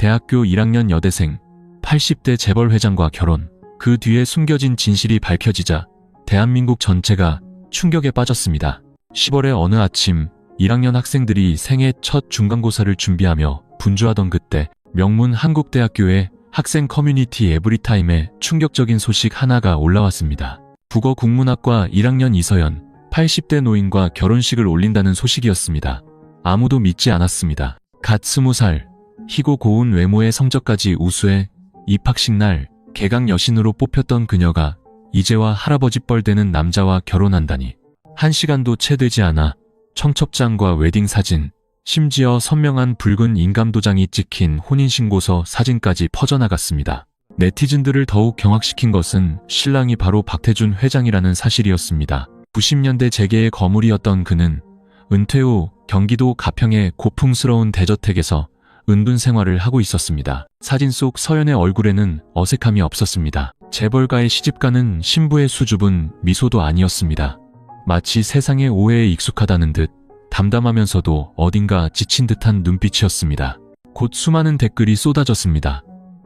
대학교 1학년 여대생, 80대 재벌회장과 결혼. 그 뒤에 숨겨진 진실이 밝혀지자 대한민국 전체가 충격에 빠졌습니다. 10월의 어느 아침 1학년 학생들이 생애 첫 중간고사를 준비하며 분주하던 그때 명문 한국대학교의 학생 커뮤니티 에브리타임에 충격적인 소식 하나가 올라왔습니다. 국어 국문학과 1학년 이서연, 80대 노인과 결혼식을 올린다는 소식이었습니다. 아무도 믿지 않았습니다. 갓 20살, 희고 고운 외모의 성적까지 우수해 입학식 날 개강 여신으로 뽑혔던 그녀가 이제와 할아버지 뻘 되는 남자와 결혼한다니. 1시간도 채 되지 않아 청첩장과 웨딩 사진, 심지어 선명한 붉은 인감도장이 찍힌 혼인신고서 사진까지 퍼져나갔습니다. 네티즌들을 더욱 경악시킨 것은 신랑이 바로 박태준 회장이라는 사실이었습니다. 90년대 재계의 거물이었던 그는 은퇴 후 경기도 가평의 고풍스러운 대저택에서 은둔 생활을 하고 있었습니다. 사진 속 서연의 얼굴에는 어색함이 없었습니다. 재벌가의 시집가는 신부의 수줍은 미소도 아니었습니다. 마치 세상의 오해에 익숙하다는 듯 담담하면서도 어딘가 지친 듯한 눈빛이었습니다. 곧 수많은 댓글이 쏟아졌습니다.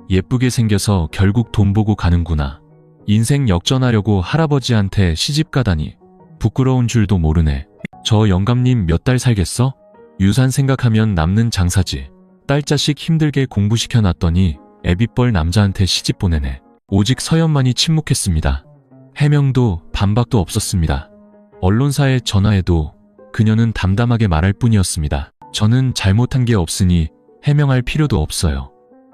예쁘게 생겨서 결국 돈 보고 가는구나. 인생 역전하려고 할아버지한테 시집가다니. 부끄러운 줄도 모르네. 저 영감님 몇 달 살겠어? 유산 생각하면 남는 장사지. 딸 자식 힘들게 공부시켜놨더니 애비뻘 남자한테 시집 보내네. 오직 서연만이 침묵했습니다. 해명도 반박도 없었습니다. 언론사에 전화해도 그녀는 담담하게 말할 뿐이었습니다. 저는 잘못한 게 없으니 해명할 필요도 없어요.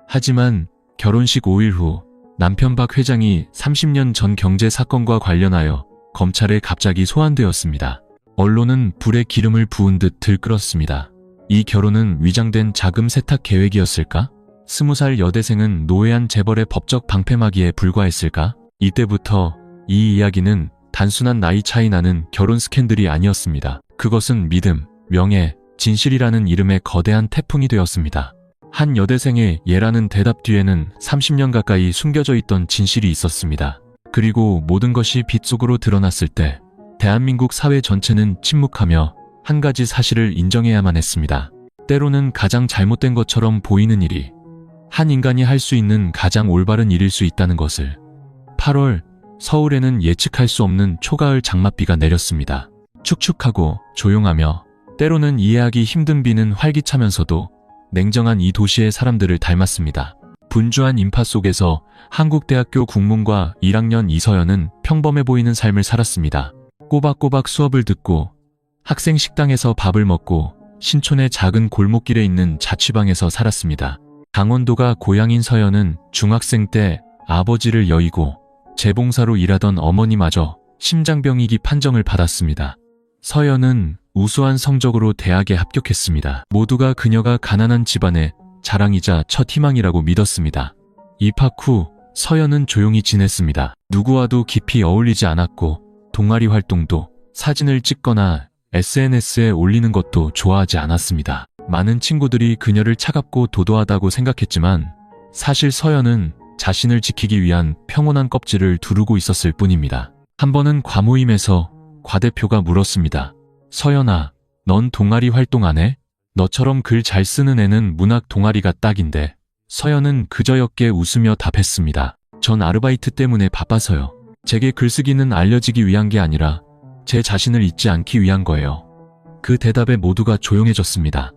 하지만 결혼식 5일 후 남편 박 회장이 30년 전 경제 사건과 관련하여 검찰에 갑자기 소환되었습니다. 언론은 불에 기름을 부은 듯 들끓었습니다. 이 결혼은 위장된 자금 세탁 계획이었을까? 20살 여대생은 노회한 재벌의 법적 방패막이에 불과했을까? 이때부터 이 이야기는 단순한 나이 차이 나는 결혼 스캔들이 아니었습니다. 그것은 믿음, 명예, 진실이라는 이름의 거대한 태풍이 되었습니다. 한 여대생의 예라는 대답 뒤에는 30년 가까이 숨겨져 있던 진실이 있었습니다. 그리고 모든 것이 빛 속으로 드러났을 때 대한민국 사회 전체는 침묵하며 한 가지 사실을 인정해야만 했습니다. 때로는 가장 잘못된 것처럼 보이는 일이 한 인간이 할 수 있는 가장 올바른 일일 수 있다는 것을. 8월, 서울에는 예측할 수 없는 초가을 장맛비가 내렸습니다. 축축하고 조용하며 때로는 이해하기 힘든 비는 활기차면서도 냉정한 이 도시의 사람들을 닮았습니다. 분주한 인파 속에서 한국대학교 국문과 1학년 이서연은 평범해 보이는 삶을 살았습니다. 꼬박꼬박 수업을 듣고 학생 식당에서 밥을 먹고 신촌의 작은 골목길에 있는 자취방에서 살았습니다. 강원도가 고향인 서연은 중학생 때 아버지를 여의고 재봉사로 일하던 어머니마저 심장병이기 판정을 받았습니다. 서연은 우수한 성적으로 대학에 합격했습니다. 모두가 그녀가 가난한 집안의 자랑이자 첫 희망이라고 믿었습니다. 입학 후 서연은 조용히 지냈습니다. 누구와도 깊이 어울리지 않았고 동아리 활동도 사진을 찍거나 SNS에 올리는 것도 좋아하지 않았습니다. 많은 친구들이 그녀를 차갑고 도도하다고 생각했지만 사실 서연은 자신을 지키기 위한 평온한 껍질을 두르고 있었을 뿐입니다. 한 번은 과모임에서 과대표가 물었습니다. 서연아, 넌 동아리 활동 안 해? 너처럼 글 잘 쓰는 애는 문학 동아리가 딱인데. 서연은 그저였게 웃으며 답했습니다. 전 아르바이트 때문에 바빠서요. 제게 글쓰기는 알려지기 위한 게 아니라 제 자신을 잊지 않기 위한 거예요. 그 대답에 모두가 조용해졌습니다.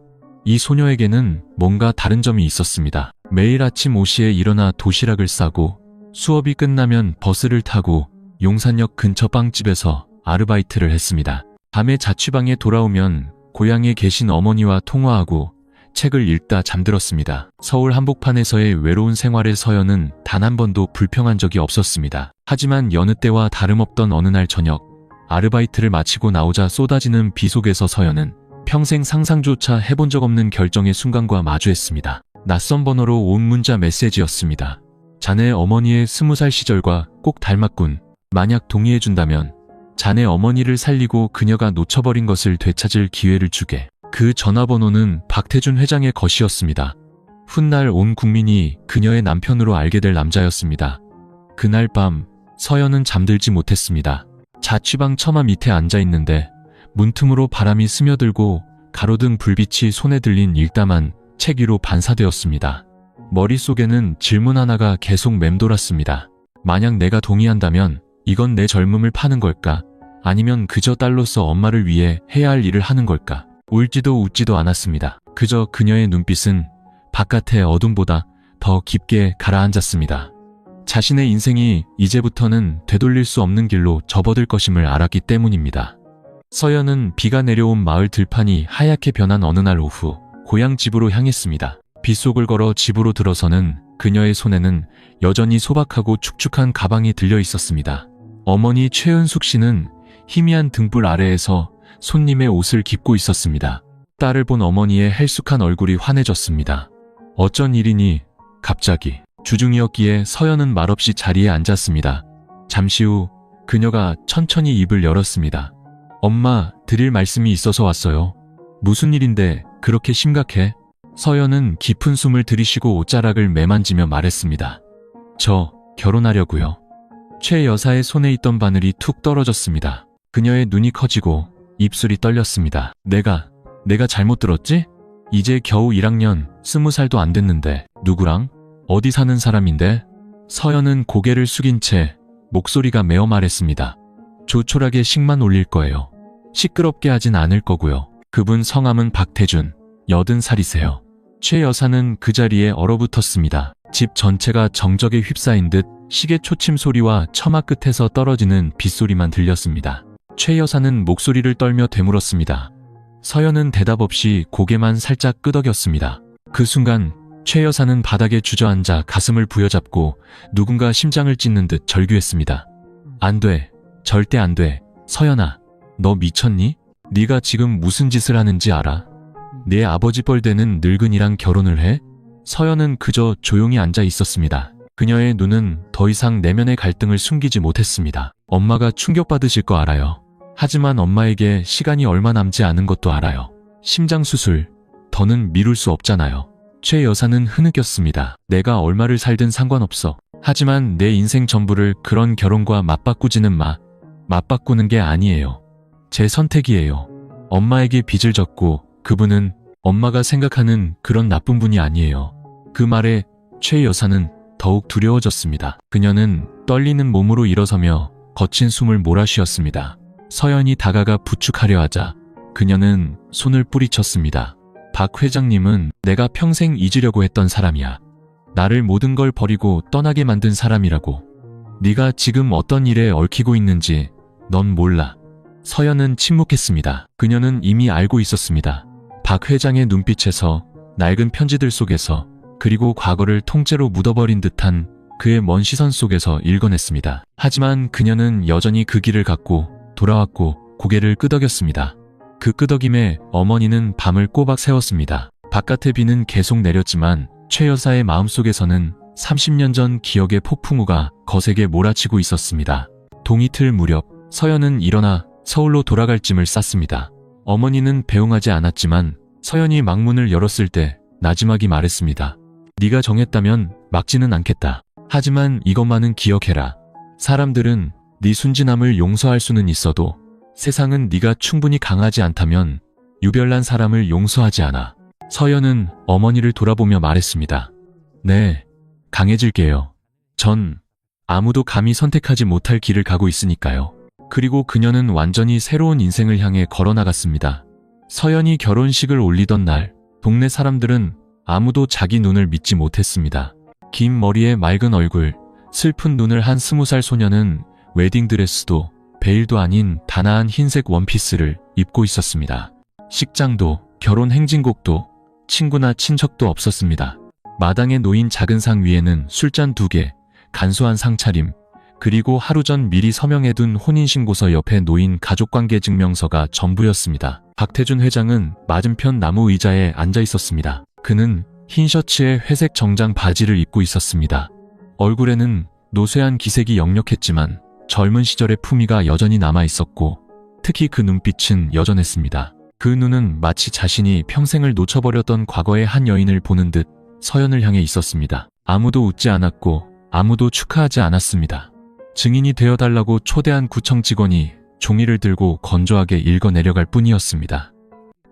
이 소녀에게는 뭔가 다른 점이 있었습니다. 매일 아침 5시에 일어나 도시락을 싸고 수업이 끝나면 버스를 타고 용산역 근처 빵집에서 아르바이트를 했습니다. 밤에 자취방에 돌아오면 고향에 계신 어머니와 통화하고 책을 읽다 잠들었습니다. 서울 한복판에서의 외로운 생활에 서연은 단 한 번도 불평한 적이 없었습니다. 하지만 여느 때와 다름없던 어느 날 저녁, 아르바이트를 마치고 나오자 쏟아지는 비 속에서 서연은 평생 상상조차 해본 적 없는 결정의 순간과 마주했습니다. 낯선 번호로 온 문자 메시지였습니다. 자네 어머니의 20살 시절과 꼭 닮았군. 만약 동의해준다면 자네 어머니를 살리고 그녀가 놓쳐버린 것을 되찾을 기회를 주게. 그 전화번호는 박태준 회장의 것이었습니다. 훗날 온 국민이 그녀의 남편으로 알게 될 남자였습니다. 그날 밤 서연은 잠들지 못했습니다. 자취방 처마 밑에 앉아있는데 문틈으로 바람이 스며들고 가로등 불빛이 손에 들린 읽다만 책 위로 반사되었습니다. 머릿속에는 질문 하나가 계속 맴돌았습니다. 만약 내가 동의한다면 이건 내 젊음을 파는 걸까? 아니면 그저 딸로서 엄마를 위해 해야 할 일을 하는 걸까? 울지도 웃지도 않았습니다. 그저 그녀의 눈빛은 바깥의 어둠보다 더 깊게 가라앉았습니다. 자신의 인생이 이제부터는 되돌릴 수 없는 길로 접어들 것임을 알았기 때문입니다. 서연은 비가 내려온 마을 들판이 하얗게 변한 어느 날 오후 고향 집으로 향했습니다. 빗속을 걸어 집으로 들어서는 그녀의 손에는 여전히 소박하고 축축한 가방이 들려 있었습니다. 어머니 최은숙 씨는 희미한 등불 아래에서 손님의 옷을 깁고 있었습니다. 딸을 본 어머니의 헬쑥한 얼굴이 환해졌습니다. 어쩐 일이니? 갑자기. 주중이었기에 서연은 말없이 자리에 앉았습니다. 잠시 후 그녀가 천천히 입을 열었습니다. 엄마, 드릴 말씀이 있어서 왔어요. 무슨 일인데 그렇게 심각해? 서연은 깊은 숨을 들이쉬고 옷자락을 매만지며 말했습니다. 저 결혼하려고요. 최 여사의 손에 있던 바늘이 툭 떨어졌습니다. 그녀의 눈이 커지고 입술이 떨렸습니다. 내가 잘못 들었지? 이제 겨우 1학년, 20살도 안 됐는데 누구랑? 어디 사는 사람인데? 서연은 고개를 숙인 채 목소리가 메어 말했습니다. 조촐하게 식만 올릴 거예요. 시끄럽게 하진 않을 거고요. 그분 성함은 박태준, 80살이세요. 최 여사는 그 자리에 얼어붙었습니다. 집 전체가 정적에 휩싸인 듯 시계 초침 소리와 처마 끝에서 떨어지는 빗소리만 들렸습니다. 최 여사는 목소리를 떨며 되물었습니다. 서연은 대답 없이 고개만 살짝 끄덕였습니다. 그 순간 최 여사는 바닥에 주저앉아 가슴을 부여잡고 누군가 심장을 찢는 듯 절규했습니다. 안 돼. 절대 안 돼. 서연아, 너 미쳤니? 네가 지금 무슨 짓을 하는지 알아? 내 아버지 뻘되는 늙은이랑 결혼을 해? 서연은 그저 조용히 앉아 있었습니다. 그녀의 눈은 더 이상 내면의 갈등을 숨기지 못했습니다. 엄마가 충격받으실 거 알아요. 하지만 엄마에게 시간이 얼마 남지 않은 것도 알아요. 심장수술, 더는 미룰 수 없잖아요. 최 여사는 흐느꼈습니다. 내가 얼마를 살든 상관없어. 하지만 내 인생 전부를 그런 결혼과 맞바꾸지는 마. 맞바꾸는 게 아니에요. 제 선택이에요. 엄마에게 빚을 졌고 그분은 엄마가 생각하는 그런 나쁜 분이 아니에요. 그 말에 최 여사는 더욱 두려워졌습니다. 그녀는 떨리는 몸으로 일어서며 거친 숨을 몰아쉬었습니다. 서연이 다가가 부축하려 하자 그녀는 손을 뿌리쳤습니다. 박 회장님은 내가 평생 잊으려고 했던 사람이야. 나를 모든 걸 버리고 떠나게 만든 사람이라고. 네가 지금 어떤 일에 얽히고 있는지 넌 몰라. 서연은 침묵했습니다. 그녀는 이미 알고 있었습니다. 박 회장의 눈빛에서, 낡은 편지들 속에서, 그리고 과거를 통째로 묻어버린 듯한 그의 먼 시선 속에서 읽어냈습니다. 하지만 그녀는 여전히 그 길을 갔고 돌아왔고 고개를 끄덕였습니다. 그 끄덕임에 어머니는 밤을 꼬박 새웠습니다. 바깥의 비는 계속 내렸지만 최 여사의 마음속에서는 30년 전 기억의 폭풍우가 거세게 몰아치고 있었습니다. 동이틀 무렵 서연은 일어나 서울로 돌아갈 짐을 쌌습니다. 어머니는 배웅하지 않았지만 서연이 망문을 열었을 때 나지막이 말했습니다. 네가 정했다면 막지는 않겠다. 하지만 이것만은 기억해라. 사람들은 네 순진함을 용서할 수는 있어도 세상은 네가 충분히 강하지 않다면 유별난 사람을 용서하지 않아. 서연은 어머니를 돌아보며 말했습니다. 네, 강해질게요. 전 아무도 감히 선택하지 못할 길을 가고 있으니까요. 그리고 그녀는 완전히 새로운 인생을 향해 걸어나갔습니다. 서연이 결혼식을 올리던 날, 동네 사람들은 아무도 자기 눈을 믿지 못했습니다. 긴 머리에 맑은 얼굴, 슬픈 눈을 한 20살 소녀는 웨딩드레스도 베일도 아닌 단아한 흰색 원피스를 입고 있었습니다. 식장도, 결혼 행진곡도, 친구나 친척도 없었습니다. 마당에 놓인 작은 상 위에는 술잔 2개, 간소한 상차림, 그리고 하루 전 미리 서명해둔 혼인신고서 옆에 놓인 가족관계 증명서가 전부였습니다. 박태준 회장은 맞은편 나무 의자에 앉아 있었습니다. 그는 흰 셔츠에 회색 정장 바지를 입고 있었습니다. 얼굴에는 노쇠한 기색이 역력했지만 젊은 시절의 품위가 여전히 남아있었고 특히 그 눈빛은 여전했습니다. 그 눈은 마치 자신이 평생을 놓쳐버렸던 과거의 한 여인을 보는 듯 서연을 향해 있었습니다. 아무도 웃지 않았고 아무도 축하하지 않았습니다. 증인이 되어달라고 초대한 구청 직원이 종이를 들고 건조하게 읽어내려갈 뿐이었습니다.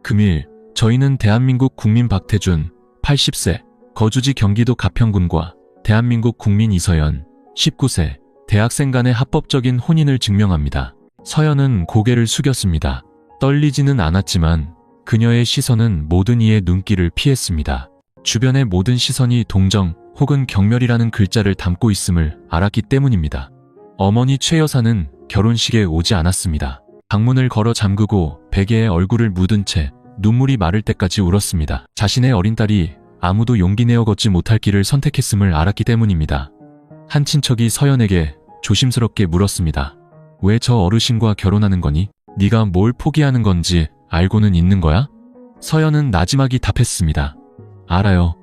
금일, 저희는 대한민국 국민 박태준, 80세, 거주지 경기도 가평군과 대한민국 국민 이서연 19세 대학생 간의 합법적인 혼인을 증명합니다. 서연은 고개를 숙였습니다. 떨리지는 않았지만 그녀의 시선은 모든 이의 눈길을 피했습니다. 주변의 모든 시선이 동정 혹은 경멸이라는 글자를 담고 있음을 알았기 때문입니다. 어머니 최 여사는 결혼식에 오지 않았습니다. 방문을 걸어 잠그고 베개에 얼굴을 묻은 채 눈물이 마를 때까지 울었습니다. 자신의 어린 딸이 아무도 용기 내어 걷지 못할 길을 선택했음을 알았기 때문입니다. 한 친척이 서연에게 조심스럽게 물었습니다. 왜 저 어르신과 결혼하는 거니? 네가 뭘 포기하는 건지 알고는 있는 거야? 서연은 나지막이 답했습니다. 알아요.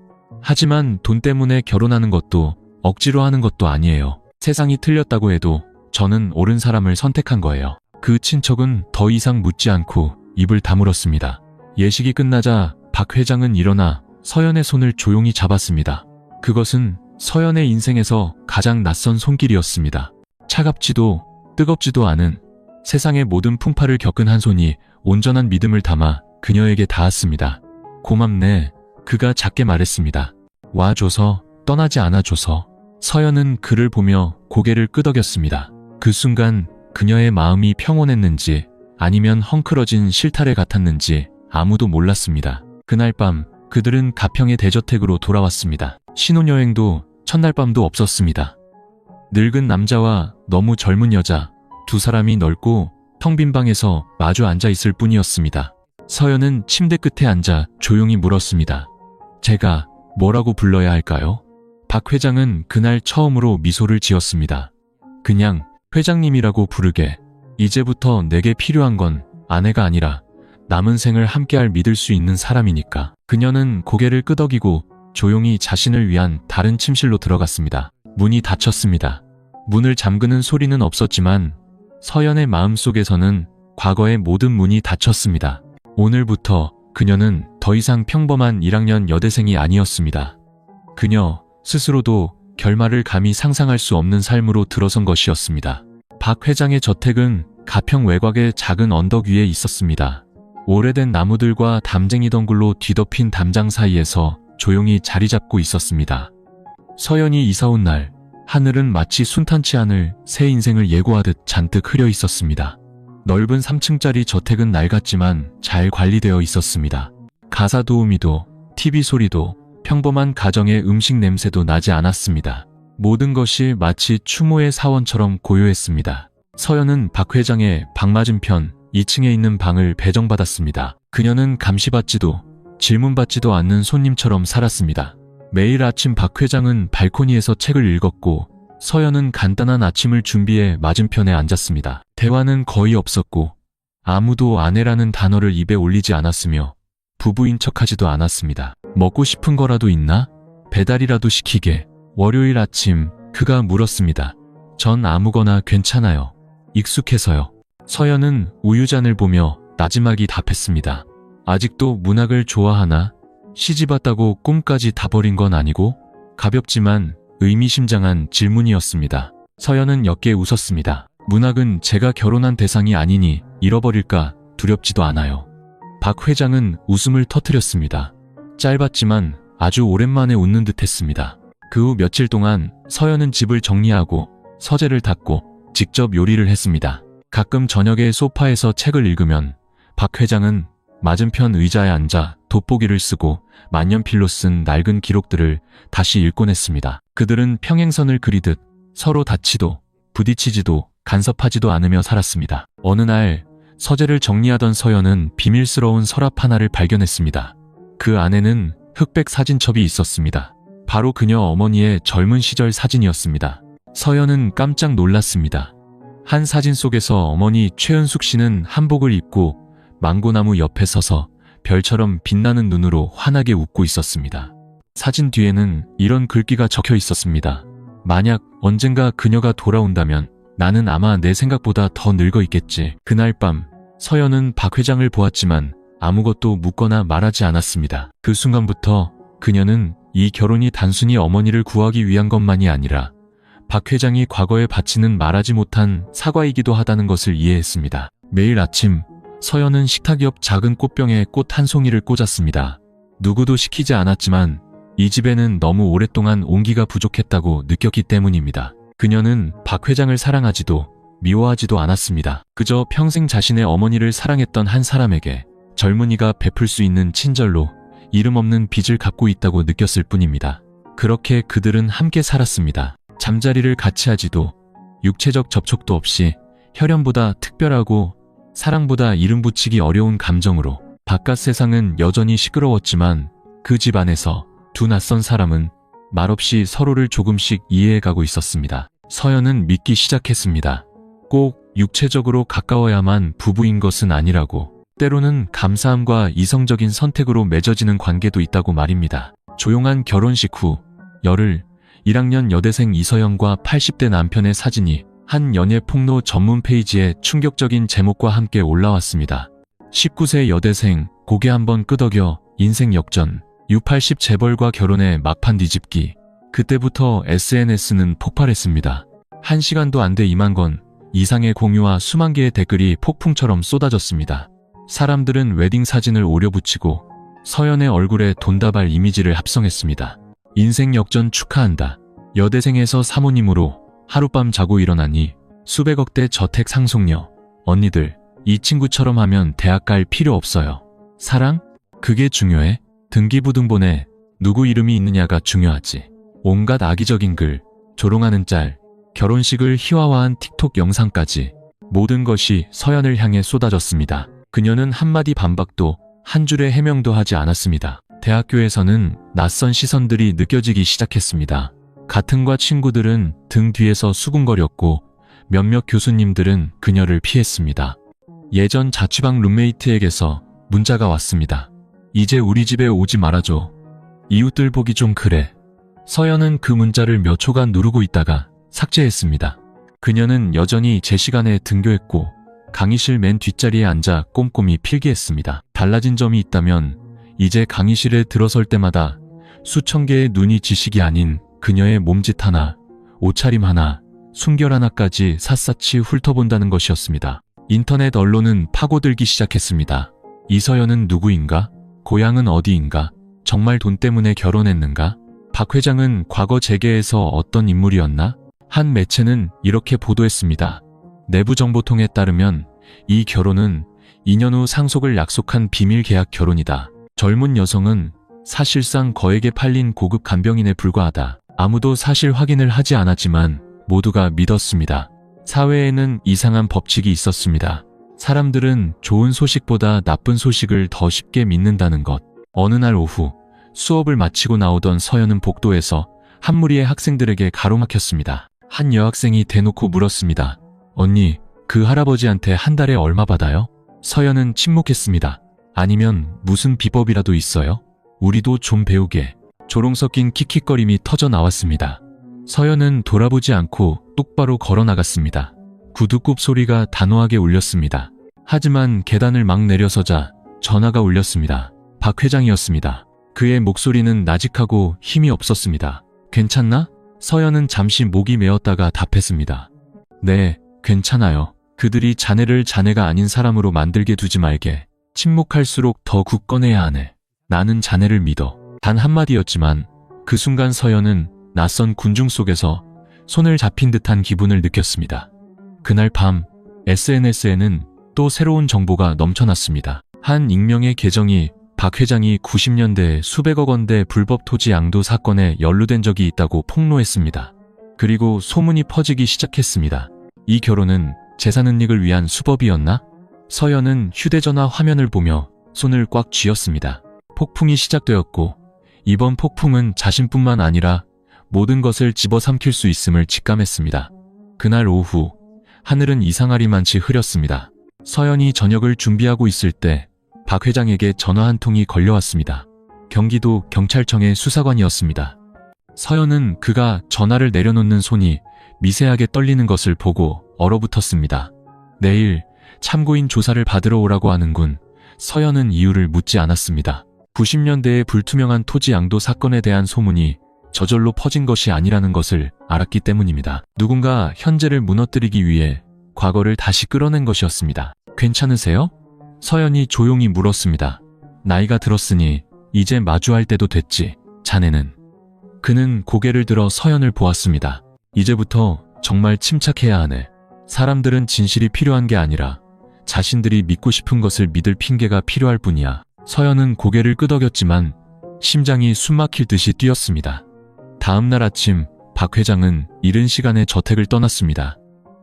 하지만 돈 때문에 결혼하는 것도 억지로 하는 것도 아니에요. 세상이 틀렸다고 해도 저는 옳은 사람을 선택한 거예요. 그 친척은 더 이상 묻지 않고 입을 다물었습니다. 예식이 끝나자 박 회장은 일어나 서연의 손을 조용히 잡았습니다. 그것은 서연의 인생에서 가장 낯선 손길이었습니다. 차갑지도 뜨겁지도 않은 세상의 모든 풍파를 겪은 한 손이 온전한 믿음을 담아 그녀에게 닿았습니다. 고맙네. 그가 작게 말했습니다. 와줘서, 떠나지 않아줘서. 서연은 그를 보며 고개를 끄덕였습니다. 그 순간 그녀의 마음이 평온했는지 아니면 헝클어진 실타래 같았는지 아무도 몰랐습니다. 그날 밤 그들은 가평의 대저택으로 돌아왔습니다. 신혼여행도 첫날 밤도 없었습니다. 늙은 남자와 너무 젊은 여자 두 사람이 넓고 텅 빈 방에서 마주 앉아 있을 뿐이었습니다. 서연은 침대 끝에 앉아 조용히 물었습니다. 제가 뭐라고 불러야 할까요? 박 회장은 그날 처음으로 미소를 지었습니다. 그냥 회장님이라고 부르게. 이제부터 내게 필요한 건 아내가 아니라 남은 생을 함께할 믿을 수 있는 사람이니까. 그녀는 고개를 끄덕이고 조용히 자신을 위한 다른 침실로 들어갔습니다. 문이 닫혔습니다. 문을 잠그는 소리는 없었지만 서연의 마음속에서는 과거의 모든 문이 닫혔습니다. 오늘부터 그녀는 더 이상 평범한 1학년 여대생이 아니었습니다. 그녀 스스로도 결말을 감히 상상할 수 없는 삶으로 들어선 것이었습니다. 박 회장의 저택은 가평 외곽의 작은 언덕 위에 있었습니다. 오래된 나무들과 담쟁이 덩굴로 뒤덮인 담장 사이에서 조용히 자리 잡고 있었습니다. 서연이 이사 온 날, 하늘은 마치 순탄치 않을 새 인생을 예고하듯 잔뜩 흐려 있었습니다. 넓은 3층짜리 저택은 낡았지만 잘 관리되어 있었습니다. 가사 도우미도, TV 소리도, 평범한 가정의 음식 냄새도 나지 않았습니다. 모든 것이 마치 추모의 사원처럼 고요했습니다. 서연은 박 회장의 방 맞은편 2층에 있는 방을 배정받았습니다. 그녀는 감시받지도 질문받지도 않는 손님처럼 살았습니다. 매일 아침 박 회장은 발코니에서 책을 읽었고 서연은 간단한 아침을 준비해 맞은편에 앉았습니다. 대화는 거의 없었고 아무도 아내라는 단어를 입에 올리지 않았으며 부부인 척하지도 않았습니다. 먹고 싶은 거라도 있나? 배달이라도 시키게. 월요일 아침 그가 물었습니다. 전 아무거나 괜찮아요. 익숙해서요. 서연은 우유잔을 보며 나지막이 답했습니다. 아직도 문학을 좋아하나? 시집왔다고 꿈까지 다 버린 건 아니고? 가볍지만 의미심장한 질문이었습니다. 서연은 옅게 웃었습니다. 문학은 제가 결혼한 대상이 아니니 잃어버릴까 두렵지도 않아요. 박 회장은 웃음을 터뜨렸습니다. 짧았지만 아주 오랜만에 웃는 듯 했습니다. 그 후 며칠 동안 서연은 집을 정리하고 서재를 닦고 직접 요리를 했습니다. 가끔 저녁에 소파에서 책을 읽으면 박 회장은 맞은편 의자에 앉아 돋보기를 쓰고 만년필로 쓴 낡은 기록들을 다시 읽곤 했습니다. 그들은 평행선을 그리듯 서로 다치도 부딪히지도 간섭하지도 않으며 살았습니다. 어느 날 서재를 정리하던 서연은 비밀스러운 서랍 하나를 발견했습니다. 그 안에는 흑백 사진첩이 있었습니다. 바로 그녀 어머니의 젊은 시절 사진이었습니다. 서연은 깜짝 놀랐습니다. 한 사진 속에서 어머니 최은숙 씨는 한복을 입고 망고나무 옆에 서서 별처럼 빛나는 눈으로 환하게 웃고 있었습니다. 사진 뒤에는 이런 글귀가 적혀 있었습니다. 만약 언젠가 그녀가 돌아온다면 나는 아마 내 생각보다 더 늙어 있겠지. 그날 밤 서연은 박 회장을 보았지만 아무것도 묻거나 말하지 않았습니다. 그 순간부터 그녀는 이 결혼이 단순히 어머니를 구하기 위한 것만이 아니라 박 회장이 과거에 바치는 말하지 못한 사과이기도 하다는 것을 이해했습니다. 매일 아침 서연은 식탁 옆 작은 꽃병에 꽃 한 송이를 꽂았습니다. 누구도 시키지 않았지만 이 집에는 너무 오랫동안 온기가 부족했다고 느꼈기 때문입니다. 그녀는 박 회장을 사랑하지도 미워하지도 않았습니다. 그저 평생 자신의 어머니를 사랑했던 한 사람에게 젊은이가 베풀 수 있는 친절로 이름 없는 빚을 갚고 있다고 느꼈을 뿐입니다. 그렇게 그들은 함께 살았습니다. 잠자리를 같이 하지도 육체적 접촉도 없이 혈연보다 특별하고 사랑보다 이름 붙이기 어려운 감정으로 바깥 세상은 여전히 시끄러웠지만 그 집 안에서 두 낯선 사람은 말없이 서로를 조금씩 이해해가고 있었습니다. 서연은 믿기 시작했습니다. 꼭 육체적으로 가까워야만 부부인 것은 아니라고, 때로는 감사함과 이성적인 선택으로 맺어지는 관계도 있다고 말입니다. 조용한 결혼식 후 열흘, 1학년 여대생 이서연과 80대 남편의 사진이 한 연예 폭로 전문 페이지에 충격적인 제목과 함께 올라왔습니다. 19세 여대생, 고개 한번 끄덕여 인생 역전, U80 재벌과 결혼의 막판 뒤집기. 그때부터 SNS는 폭발했습니다. 1시간도 안 돼 2만 건 이상의 공유와 수만 개의 댓글이 폭풍처럼 쏟아졌습니다. 사람들은 웨딩 사진을 오려붙이고 서연의 얼굴에 돈다발 이미지를 합성했습니다. 인생 역전 축하한다. 여대생에서 사모님으로 하룻밤 자고 일어나니 수백억대 저택 상속녀. 언니들, 이 친구처럼 하면 대학 갈 필요 없어요. 사랑? 그게 중요해? 등기부등본에 누구 이름이 있느냐가 중요하지. 온갖 악의적인 글, 조롱하는 짤, 결혼식을 희화화한 틱톡 영상까지 모든 것이 서연을 향해 쏟아졌습니다. 그녀는 한마디 반박도 한 줄의 해명도 하지 않았습니다. 대학교에서는 낯선 시선들이 느껴지기 시작했습니다. 같은 과 친구들은 등 뒤에서 수군거렸고 몇몇 교수님들은 그녀를 피했습니다. 예전 자취방 룸메이트에게서 문자가 왔습니다. 이제 우리 집에 오지 말아줘. 이웃들 보기 좀 그래. 서연은 그 문자를 몇 초간 누르고 있다가 삭제했습니다. 그녀는 여전히 제 시간에 등교했고 강의실 맨 뒷자리에 앉아 꼼꼼히 필기했습니다. 달라진 점이 있다면 이제 강의실에 들어설 때마다 수천 개의 눈이 지식이 아닌 그녀의 몸짓 하나, 옷차림 하나, 숨결 하나까지 샅샅이 훑어본다는 것이었습니다. 인터넷 언론은 파고들기 시작했습니다. 이서연은 누구인가? 고향은 어디인가? 정말 돈 때문에 결혼했는가? 박 회장은 과거 재계에서 어떤 인물이었나? 한 매체는 이렇게 보도했습니다. 내부 정보통에 따르면 이 결혼은 2년 후 상속을 약속한 비밀 계약 결혼이다. 젊은 여성은 사실상 거액에 팔린 고급 간병인에 불과하다. 아무도 사실 확인을 하지 않았지만 모두가 믿었습니다. 사회에는 이상한 법칙이 있었습니다. 사람들은 좋은 소식보다 나쁜 소식을 더 쉽게 믿는다는 것. 어느 날 오후 수업을 마치고 나오던 서연은 복도에서 한 무리의 학생들에게 가로막혔습니다. 한 여학생이 대놓고 물었습니다. 언니, 그 할아버지한테 한 달에 얼마 받아요? 서연은 침묵했습니다. 아니면 무슨 비법이라도 있어요? 우리도 좀 배우게. 조롱 섞인 킥킥거림이 터져 나왔습니다. 서연은 돌아보지 않고 똑바로 걸어 나갔습니다. 구두굽 소리가 단호하게 울렸습니다. 하지만 계단을 막 내려서자 전화가 울렸습니다. 박 회장이었습니다. 그의 목소리는 나직하고 힘이 없었습니다. 괜찮나? 서연은 잠시 목이 메었다가 답했습니다. 네, 괜찮아요. 그들이 자네를 자네가 아닌 사람으로 만들게 두지 말게. 침묵할수록 더 굳건해야 하네. 나는 자네를 믿어. 단 한마디였지만 그 순간 서연은 낯선 군중 속에서 손을 잡힌 듯한 기분을 느꼈습니다. 그날 밤 SNS에는 또 새로운 정보가 넘쳐났습니다. 한 익명의 계정이 박 회장이 90년대에 수백억 원대 불법 토지 양도 사건에 연루된 적이 있다고 폭로했습니다. 그리고 소문이 퍼지기 시작했습니다. 이 결혼은 재산 은닉을 위한 수법이었나? 서연은 휴대전화 화면을 보며 손을 꽉 쥐었습니다. 폭풍이 시작되었고 이번 폭풍은 자신뿐만 아니라 모든 것을 집어삼킬 수 있음을 직감했습니다. 그날 오후 하늘은 이상하리만치 흐렸습니다. 서연이 저녁을 준비하고 있을 때 박 회장에게 전화 한 통이 걸려왔습니다. 경기도 경찰청의 수사관이었습니다. 서연은 그가 전화를 내려놓는 손이 미세하게 떨리는 것을 보고 얼어붙었습니다. 내일 참고인 조사를 받으러 오라고 하는군. 서연은 이유를 묻지 않았습니다. 90년대의 불투명한 토지 양도 사건에 대한 소문이 저절로 퍼진 것이 아니라는 것을 알았기 때문입니다. 누군가 현재를 무너뜨리기 위해 과거를 다시 끌어낸 것이었습니다. 괜찮으세요? 서연이 조용히 물었습니다. 나이가 들었으니 이제 마주할 때도 됐지. 자네는. 그는 고개를 들어 서연을 보았습니다. 이제부터 정말 침착해야 하네. 사람들은 진실이 필요한 게 아니라 자신들이 믿고 싶은 것을 믿을 핑계가 필요할 뿐이야. 서연은 고개를 끄덕였지만 심장이 숨막힐 듯이 뛰었습니다. 다음 날 아침 박 회장은 이른 시간에 저택을 떠났습니다.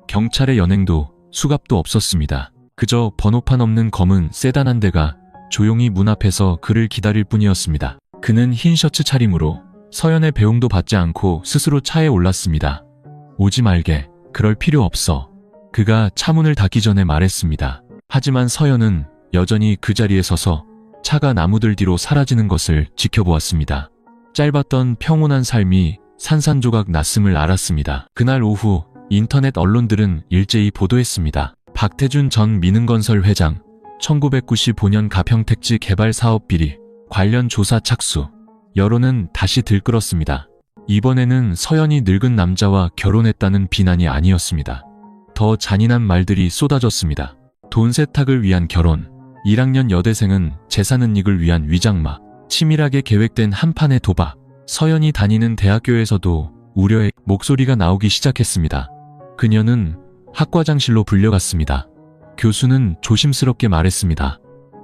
경찰의 연행도 수갑도 없었습니다. 그저 번호판 없는 검은 세단 한 대가 조용히 문 앞에서 그를 기다릴 뿐이었습니다. 그는 흰 셔츠 차림으로 서연의 배웅도 받지 않고 스스로 차에 올랐습니다. 오지 말게. 그럴 필요 없어. 그가 차문을 닫기 전에 말했습니다. 하지만 서연은 여전히 그 자리에 서서 차가 나무들 뒤로 사라지는 것을 지켜보았습니다. 짧았던 평온한 삶이 산산조각 났음을 알았습니다. 그날 오후 인터넷 언론들은 일제히 보도했습니다. 박태준 전 민흥건설 회장 1995년 가평택지 개발 사업 비리 관련 조사 착수. 여론은 다시 들끓었습니다. 이번에는 서연이 늙은 남자와 결혼했다는 비난이 아니었습니다. 더 잔인한 말들이 쏟아졌습니다. 돈 세탁을 위한 결혼, 1학년 여대생은 재산 은닉을 위한 위장막, 치밀하게 계획된 한판의 도박. 서연이 다니는 대학교에서도 우려의 목소리가 나오기 시작했습니다. 그녀는 학과장실로 불려갔습니다. 교수는 조심스럽게 말했습니다.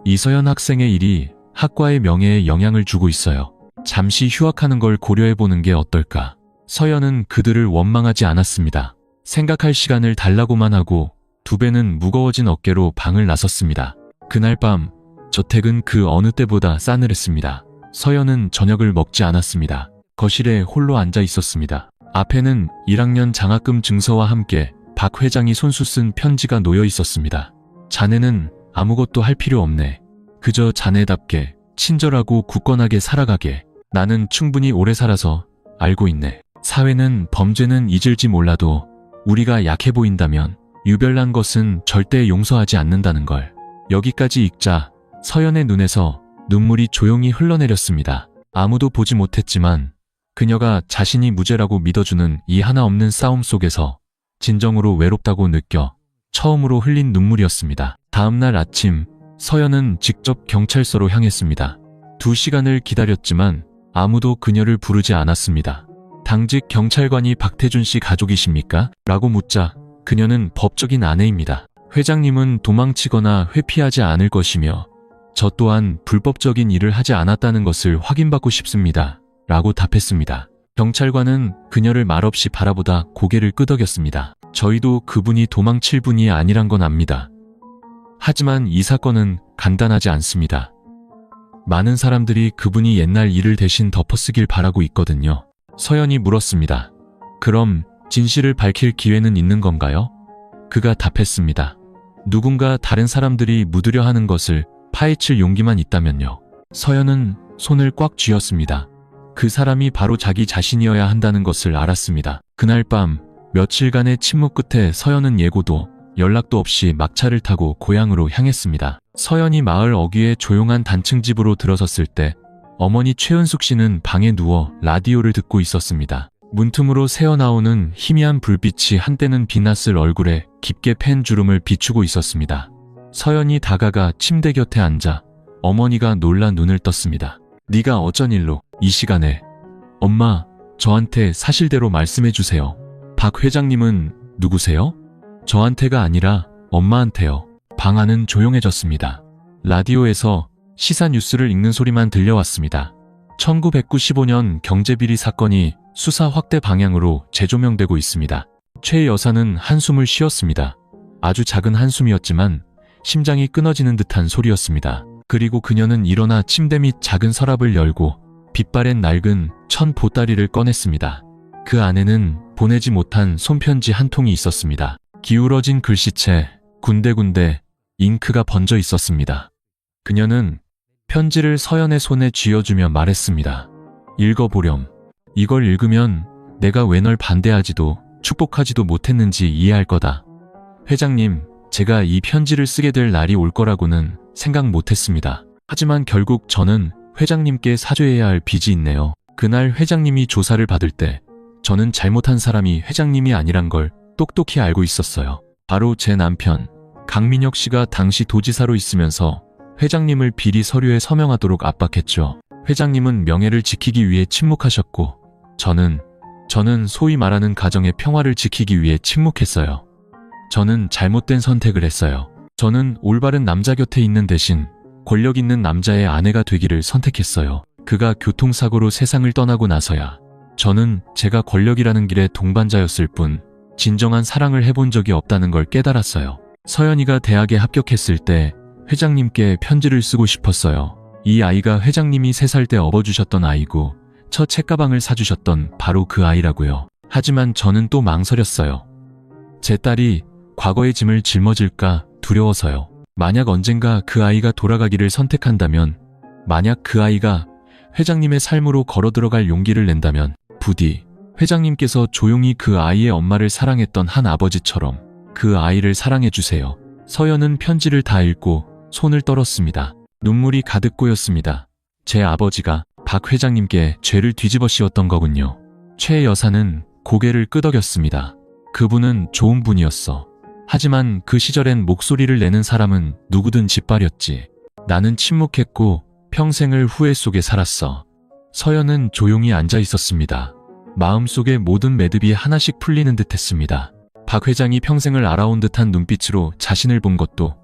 이서연 학생의 일이 학과의 명예에 영향을 주고 있어요. 잠시 휴학하는 걸 고려해보는 게 어떨까? 서연은 그들을 원망하지 않았습니다. 생각할 시간을 달라고만 하고 두 배는 무거워진 어깨로 방을 나섰습니다. 그날 밤 저택은 그 어느 때보다 싸늘했습니다. 서연은 저녁을 먹지 않았습니다. 거실에 홀로 앉아 있었습니다. 앞에는 1학년 장학금 증서와 함께 박 회장이 손수 쓴 편지가 놓여 있었습니다. 자네는 아무것도 할 필요 없네. 그저 자네답게 친절하고 굳건하게 살아가게. 나는 충분히 오래 살아서 알고 있네. 사회는 범죄는 잊을지 몰라도 우리가 약해 보인다면 유별난 것은 절대 용서하지 않는다는 걸. 여기까지 읽자 서연의 눈에서 눈물이 조용히 흘러내렸습니다. 아무도 보지 못했지만 그녀가 자신이 무죄라고 믿어주는 이 하나 없는 싸움 속에서 진정으로 외롭다고 느껴 처음으로 흘린 눈물이었습니다. 다음날 아침 서연은 직접 경찰서로 향했습니다. 2시간을 기다렸지만 아무도 그녀를 부르지 않았습니다. 당직 경찰관이 박태준 씨 가족이십니까? 라고 묻자 그녀는 법적인 아내입니다. 회장님은 도망치거나 회피하지 않을 것이며 저 또한 불법적인 일을 하지 않았다는 것을 확인받고 싶습니다. 라고 답했습니다. 경찰관은 그녀를 말없이 바라보다 고개를 끄덕였습니다. 저희도 그분이 도망칠 분이 아니란 건 압니다. 하지만 이 사건은 간단하지 않습니다. 많은 사람들이 그분이 옛날 일을 대신 덮어쓰길 바라고 있거든요. 서연이 물었습니다. 그럼 진실을 밝힐 기회는 있는 건가요? 그가 답했습니다. 누군가 다른 사람들이 묻으려 하는 것을 파헤칠 용기만 있다면요. 서연은 손을 꽉 쥐었습니다. 그 사람이 바로 자기 자신이어야 한다는 것을 알았습니다. 그날 밤 며칠간의 침묵 끝에 서연은 예고도 연락도 없이 막차를 타고 고향으로 향했습니다. 서연이 마을 어귀의 조용한 단층 집으로 들어섰을 때 어머니 최은숙 씨는 방에 누워 라디오를 듣고 있었습니다. 문틈으로 새어나오는 희미한 불빛이 한때는 빛났을 얼굴에 깊게 팬 주름을 비추고 있었습니다. 서연이 다가가 침대 곁에 앉아 어머니가 놀라 눈을 떴습니다. 네가 어쩐 일로 이 시간에? 엄마, 저한테 사실대로 말씀해 주세요. 박 회장님은 누구세요? 저한테가 아니라 엄마한테요. 방 안은 조용해졌습니다. 라디오에서 시사 뉴스를 읽는 소리만 들려왔습니다. 1995년 경제비리 사건이 수사 확대 방향으로 재조명되고 있습니다. 최 여사는 한숨을 쉬었습니다. 아주 작은 한숨이었지만 심장이 끊어지는 듯한 소리였습니다. 그리고 그녀는 일어나 침대 밑 작은 서랍을 열고 빛바랜 낡은 천 보따리를 꺼냈습니다. 그 안에는 보내지 못한 손편지 한 통이 있었습니다. 기울어진 글씨체, 군데군데 잉크가 번져 있었습니다. 그녀는 편지를 서연의 손에 쥐어주며 말했습니다. 읽어보렴. 이걸 읽으면 내가 왜 널 반대하지도 축복하지도 못했는지 이해할 거다. 회장님, 제가 이 편지를 쓰게 될 날이 올 거라고는 생각 못했습니다. 하지만 결국 저는 회장님께 사죄해야 할 빚이 있네요. 그날 회장님이 조사를 받을 때 저는 잘못한 사람이 회장님이 아니란 걸 똑똑히 알고 있었어요. 바로 제 남편 강민혁 씨가 당시 도지사로 있으면서 회장님을 비리 서류에 서명하도록 압박했죠. 회장님은 명예를 지키기 위해 침묵하셨고 저는 소위 말하는 가정의 평화를 지키기 위해 침묵했어요. 저는 잘못된 선택을 했어요. 저는 올바른 남자 곁에 있는 대신 권력 있는 남자의 아내가 되기를 선택했어요. 그가 교통사고로 세상을 떠나고 나서야 저는 제가 권력이라는 길의 동반자였을 뿐 진정한 사랑을 해본 적이 없다는 걸 깨달았어요. 서연이가 대학에 합격했을 때 회장님께 편지를 쓰고 싶었어요. 이 아이가 회장님이 3살 때 업어주셨던 아이고 첫 책가방을 사주셨던 바로 그 아이라고요. 하지만 저는 또 망설였어요. 제 딸이 과거의 짐을 짊어질까 두려워서요. 만약 언젠가 그 아이가 돌아가기를 선택한다면, 만약 그 아이가 회장님의 삶으로 걸어 들어갈 용기를 낸다면 부디 회장님께서 조용히 그 아이의 엄마를 사랑했던 한 아버지처럼 그 아이를 사랑해주세요. 서연은 편지를 다 읽고 손을 떨었습니다. 눈물이 가득 고였습니다. 제 아버지가 박 회장님께 죄를 뒤집어 씌웠던 거군요. 최 여사는 고개를 끄덕였습니다. 그분은 좋은 분이었어. 하지만 그 시절엔 목소리를 내는 사람은 누구든 짓밟았지. 나는 침묵했고 평생을 후회 속에 살았어. 서연은 조용히 앉아 있었습니다. 마음속의 모든 매듭이 하나씩 풀리는 듯 했습니다. 박 회장이 평생을 알아온 듯한 눈빛으로 자신을 본 것도,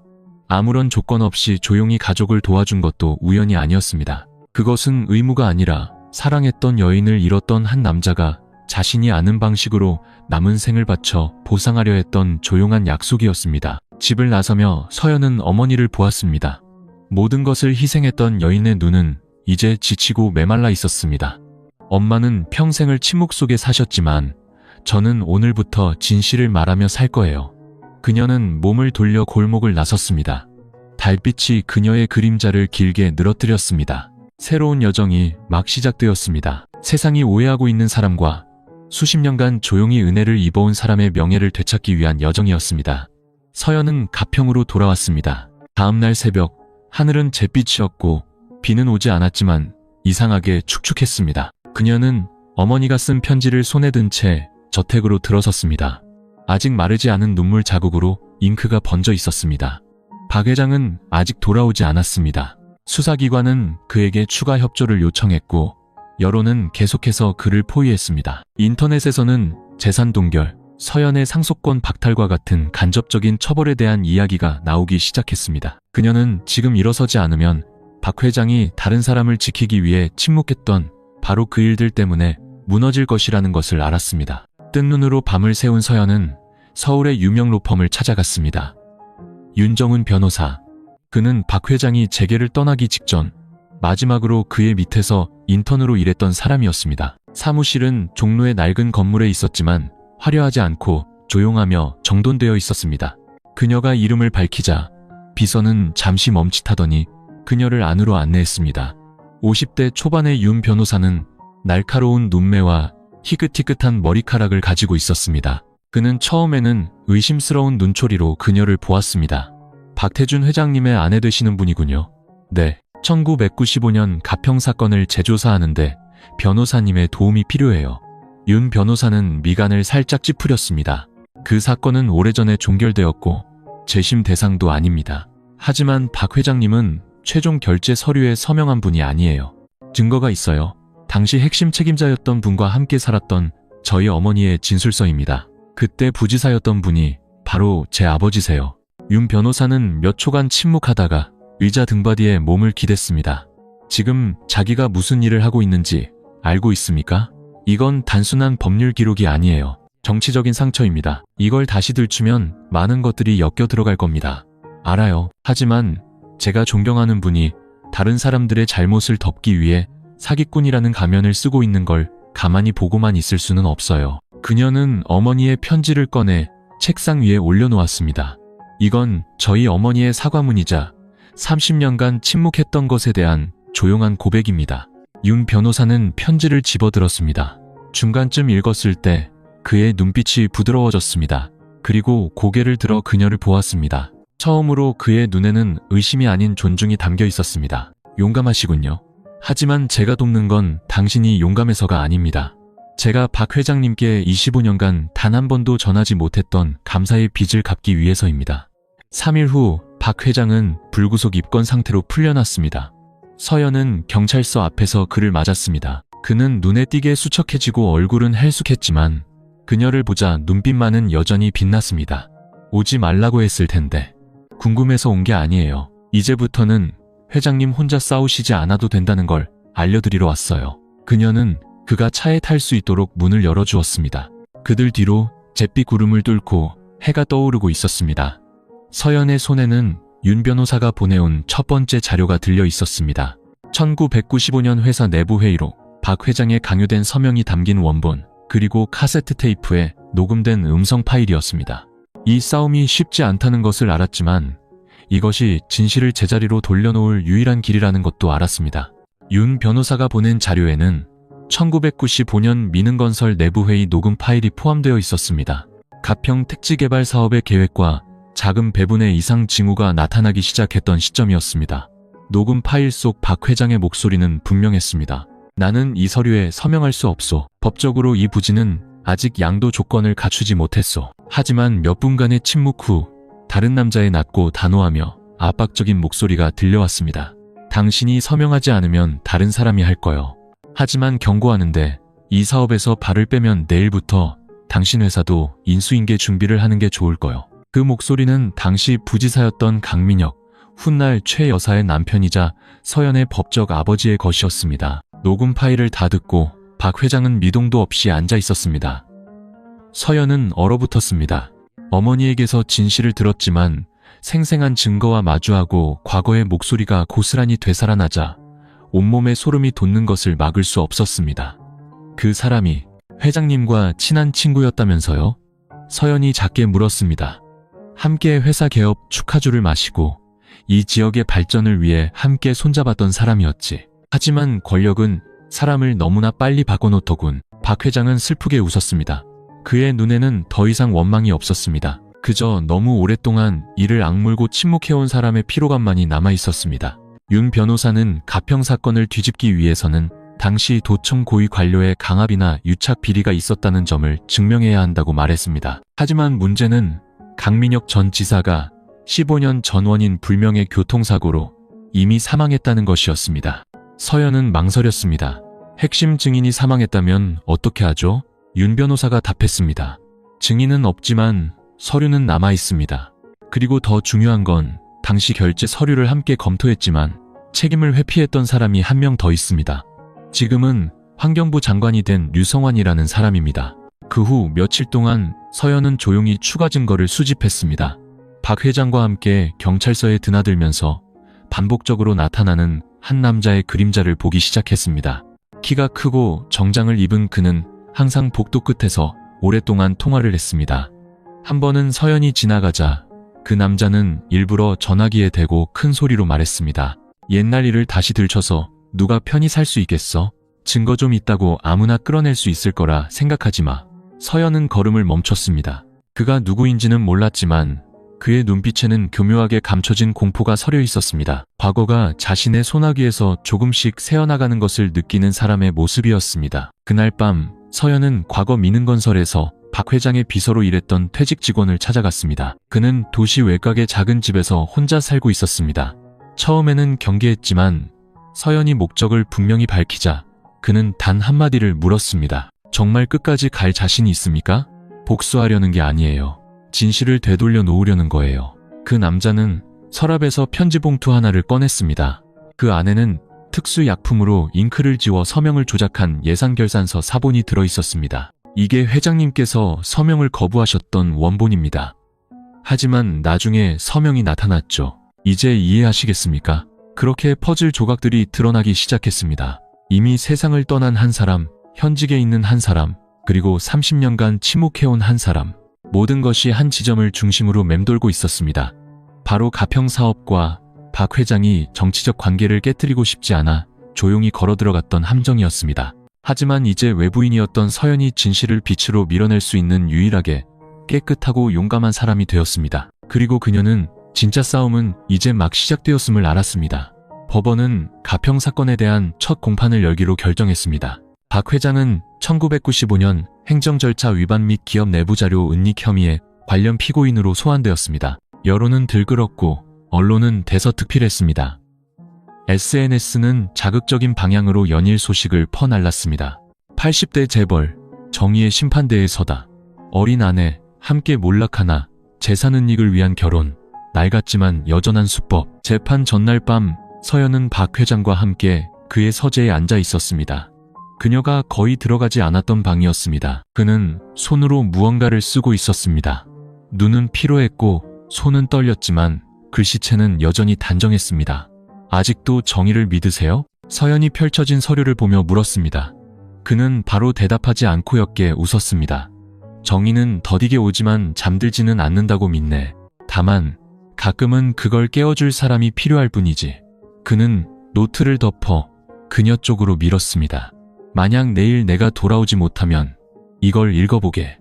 아무런 조건 없이 조용히 가족을 도와준 것도 우연이 아니었습니다. 그것은 의무가 아니라 사랑했던 여인을 잃었던 한 남자가 자신이 아는 방식으로 남은 생을 바쳐 보상하려 했던 조용한 약속이었습니다. 집을 나서며 서연은 어머니를 보았습니다. 모든 것을 희생했던 여인의 눈은 이제 지치고 메말라 있었습니다. 엄마는 평생을 침묵 속에 사셨지만 저는 오늘부터 진실을 말하며 살 거예요. 그녀는 몸을 돌려 골목을 나섰습니다. 달빛이 그녀의 그림자를 길게 늘어뜨렸습니다. 새로운 여정이 막 시작되었습니다. 세상이 오해하고 있는 사람과 수십 년간 조용히 은혜를 입어온 사람의 명예를 되찾기 위한 여정이었습니다. 서연은 가평으로 돌아왔습니다. 다음날 새벽, 하늘은 잿빛이었고 비는 오지 않았지만 이상하게 축축했습니다. 그녀는 어머니가 쓴 편지를 손에 든 채 저택으로 들어섰습니다. 아직 마르지 않은 눈물 자국으로 잉크가 번져 있었습니다. 박 회장은 아직 돌아오지 않았습니다. 수사기관은 그에게 추가 협조를 요청했고 여론은 계속해서 그를 포위했습니다. 인터넷에서는 재산 동결, 서연의 상속권 박탈과 같은 간접적인 처벌에 대한 이야기가 나오기 시작했습니다. 그녀는 지금 일어서지 않으면 박 회장이 다른 사람을 지키기 위해 침묵했던 바로 그 일들 때문에 무너질 것이라는 것을 알았습니다. 뜬 눈으로 밤을 새운 서연은 서울의 유명 로펌을 찾아갔습니다. 윤정훈 변호사. 그는 박 회장이 재계를 떠나기 직전 마지막으로 그의 밑에서 인턴으로 일했던 사람이었습니다. 사무실은 종로의 낡은 건물에 있었지만 화려하지 않고 조용하며 정돈되어 있었습니다. 그녀가 이름을 밝히자 비서는 잠시 멈칫하더니 그녀를 안으로 안내했습니다. 50대 초반의 윤 변호사는 날카로운 눈매와 희끗희끗한 머리카락을 가지고 있었습니다. 그는 처음에는 의심스러운 눈초리로 그녀를 보았습니다. 박태준 회장님의 아내 되시는 분이군요. 네. 1995년 가평 사건을 재조사하는데 변호사님의 도움이 필요해요. 윤 변호사는 미간을 살짝 찌푸렸습니다. 그 사건은 오래전에 종결되었고 재심 대상도 아닙니다. 하지만 박 회장님은 최종 결재 서류에 서명한 분이 아니에요. 증거가 있어요. 당시 핵심 책임자였던 분과 함께 살았던 저희 어머니의 진술서입니다. 그때 부지사였던 분이 바로 제 아버지세요. 윤 변호사는 몇 초간 침묵하다가 의자 등받이에 몸을 기댔습니다. 지금 자기가 무슨 일을 하고 있는지 알고 있습니까? 이건 단순한 법률 기록이 아니에요. 정치적인 상처입니다. 이걸 다시 들추면 많은 것들이 엮여 들어갈 겁니다. 알아요. 하지만 제가 존경하는 분이 다른 사람들의 잘못을 덮기 위해 사기꾼이라는 가면을 쓰고 있는 걸 가만히 보고만 있을 수는 없어요. 그녀는 어머니의 편지를 꺼내 책상 위에 올려놓았습니다. 이건 저희 어머니의 사과문이자 30년간 침묵했던 것에 대한 조용한 고백입니다. 윤 변호사는 편지를 집어들었습니다. 중간쯤 읽었을 때 그의 눈빛이 부드러워졌습니다. 그리고 고개를 들어 그녀를 보았습니다. 처음으로 그의 눈에는 의심이 아닌 존중이 담겨 있었습니다. 용감하시군요. 하지만 제가 돕는 건 당신이 용감해서가 아닙니다. 제가 박 회장님께 25년간 단 한 번도 전하지 못했던 감사의 빚을 갚기 위해서입니다. 3일 후 박 회장은 불구속 입건 상태로 풀려났습니다. 서연은 경찰서 앞에서 그를 맞았습니다. 그는 눈에 띄게 수척해지고 얼굴은 헬쑥했지만 그녀를 보자 눈빛만은 여전히 빛났습니다. 오지 말라고 했을 텐데. 궁금해서 온 게 아니에요. 이제부터는 회장님 혼자 싸우시지 않아도 된다는 걸 알려드리러 왔어요. 그녀는 그가 차에 탈 수 있도록 문을 열어주었습니다. 그들 뒤로 잿빛 구름을 뚫고 해가 떠오르고 있었습니다. 서연의 손에는 윤 변호사가 보내온 첫 번째 자료가 들려 있었습니다. 1995년 회사 내부 회의록, 박 회장의 강요된 서명이 담긴 원본, 그리고 카세트 테이프에 녹음된 음성 파일이었습니다. 이 싸움이 쉽지 않다는 것을 알았지만 이것이 진실을 제자리로 돌려놓을 유일한 길이라는 것도 알았습니다. 윤 변호사가 보낸 자료에는 1995년 민흥건설 내부회의 녹음 파일이 포함되어 있었습니다. 가평 택지개발 사업의 계획과 자금 배분의 이상 징후가 나타나기 시작했던 시점이었습니다. 녹음 파일 속 박 회장의 목소리는 분명했습니다. 나는 이 서류에 서명할 수 없소. 법적으로 이 부지는 아직 양도 조건을 갖추지 못했소. 하지만 몇 분간의 침묵 후 다른 남자의 낮고 단호하며 압박적인 목소리가 들려왔습니다. 당신이 서명하지 않으면 다른 사람이 할 거요. 하지만 경고하는데 이 사업에서 발을 빼면 내일부터 당신 회사도 인수인계 준비를 하는 게 좋을 거요. 그 목소리는 당시 부지사였던 강민혁, 훗날 최 여사의 남편이자 서연의 법적 아버지의 것이었습니다. 녹음 파일을 다 듣고 박 회장은 미동도 없이 앉아 있었습니다. 서연은 얼어붙었습니다. 어머니에게서 진실을 들었지만 생생한 증거와 마주하고 과거의 목소리가 고스란히 되살아나자 온몸에 소름이 돋는 것을 막을 수 없었습니다. 그 사람이 회장님과 친한 친구였다면서요? 서연이 작게 물었습니다. 함께 회사 개업 축하주를 마시고 이 지역의 발전을 위해 함께 손잡았던 사람이었지. 하지만 권력은 사람을 너무나 빨리 바꿔놓더군. 박 회장은 슬프게 웃었습니다. 그의 눈에는 더 이상 원망이 없었습니다. 그저 너무 오랫동안 이를 악물고 침묵해온 사람의 피로감만이 남아있었습니다. 윤 변호사는 가평 사건을 뒤집기 위해서는 당시 도청 고위 관료의 강압이나 유착 비리가 있었다는 점을 증명해야 한다고 말했습니다. 하지만 문제는 강민혁 전 지사가 15년 전 원인 불명의 교통사고로 이미 사망했다는 것이었습니다. 서연은 망설였습니다. 핵심 증인이 사망했다면 어떻게 하죠? 윤 변호사가 답했습니다. 증인은 없지만 서류는 남아있습니다. 그리고 더 중요한 건 당시 결제 서류를 함께 검토했지만 책임을 회피했던 사람이 한 명 더 있습니다. 지금은 환경부 장관이 된 류성환이라는 사람입니다. 그 후 며칠 동안 서연은 조용히 추가 증거를 수집했습니다. 박 회장과 함께 경찰서에 드나들면서 반복적으로 나타나는 한 남자의 그림자를 보기 시작했습니다. 키가 크고 정장을 입은 그는 항상 복도 끝에서 오랫동안 통화를 했습니다. 한 번은 서연이 지나가자 그 남자는 일부러 전화기에 대고 큰 소리로 말했습니다. 옛날 일을 다시 들춰서 누가 편히 살 수 있겠어? 증거 좀 있다고 아무나 끌어낼 수 있을 거라 생각하지 마. 서연은 걸음을 멈췄습니다. 그가 누구인지는 몰랐지만 그의 눈빛에는 교묘하게 감춰진 공포가 서려 있었습니다. 과거가 자신의 소나기에서 조금씩 새어나가는 것을 느끼는 사람의 모습이었습니다. 그날 밤 서연은 과거 민흥건설에서 박 회장의 비서로 일했던 퇴직 직원을 찾아갔습니다. 그는 도시 외곽의 작은 집에서 혼자 살고 있었습니다. 처음에는 경계했지만 서연이 목적을 분명히 밝히자 그는 단 한마디를 물었습니다. 정말 끝까지 갈 자신이 있습니까? 복수하려는 게 아니에요. 진실을 되돌려 놓으려는 거예요. 그 남자는 서랍에서 편지 봉투 하나를 꺼냈습니다. 그 안에는 특수약품으로 잉크를 지워 서명을 조작한 예산결산서 사본이 들어있었습니다. 이게 회장님께서 서명을 거부하셨던 원본입니다. 하지만 나중에 서명이 나타났죠. 이제 이해하시겠습니까? 그렇게 퍼즐 조각들이 드러나기 시작했습니다. 이미 세상을 떠난 한 사람, 현직에 있는 한 사람, 그리고 30년간 침묵해온 한 사람. 모든 것이 한 지점을 중심으로 맴돌고 있었습니다. 바로 가평 사업과 박 회장이 정치적 관계를 깨뜨리고 싶지 않아 조용히 걸어들어갔던 함정이었습니다. 하지만 이제 외부인이었던 서연이 진실을 빛으로 밀어낼 수 있는 유일하게 깨끗하고 용감한 사람이 되었습니다. 그리고 그녀는 진짜 싸움은 이제 막 시작되었음을 알았습니다. 법원은 가평 사건에 대한 첫 공판을 열기로 결정했습니다. 박 회장은 1995년 행정 절차 위반 및 기업 내부 자료 은닉 혐의에 관련 피고인으로 소환되었습니다. 여론은 들끓었고 언론은 대서특필했습니다. SNS는 자극적인 방향으로 연일 소식을 퍼날랐습니다. 80대 재벌, 정의의 심판대에 서다. 어린 아내, 함께 몰락하나, 재산 이익을 위한 결혼, 낡았지만 여전한 수법. 재판 전날 밤 서연은 박 회장과 함께 그의 서재에 앉아 있었습니다. 그녀가 거의 들어가지 않았던 방이었습니다. 그는 손으로 무언가를 쓰고 있었습니다. 눈은 피로했고 손은 떨렸지만 글씨체는 여전히 단정했습니다. 아직도 정의를 믿으세요? 서연이 펼쳐진 서류를 보며 물었습니다. 그는 바로 대답하지 않고 옅게 웃었습니다. 정의는 더디게 오지만 잠들지는 않는다고 믿네. 다만 가끔은 그걸 깨워줄 사람이 필요할 뿐이지. 그는 노트를 덮어 그녀 쪽으로 밀었습니다. 만약 내일 내가 돌아오지 못하면 이걸 읽어보게.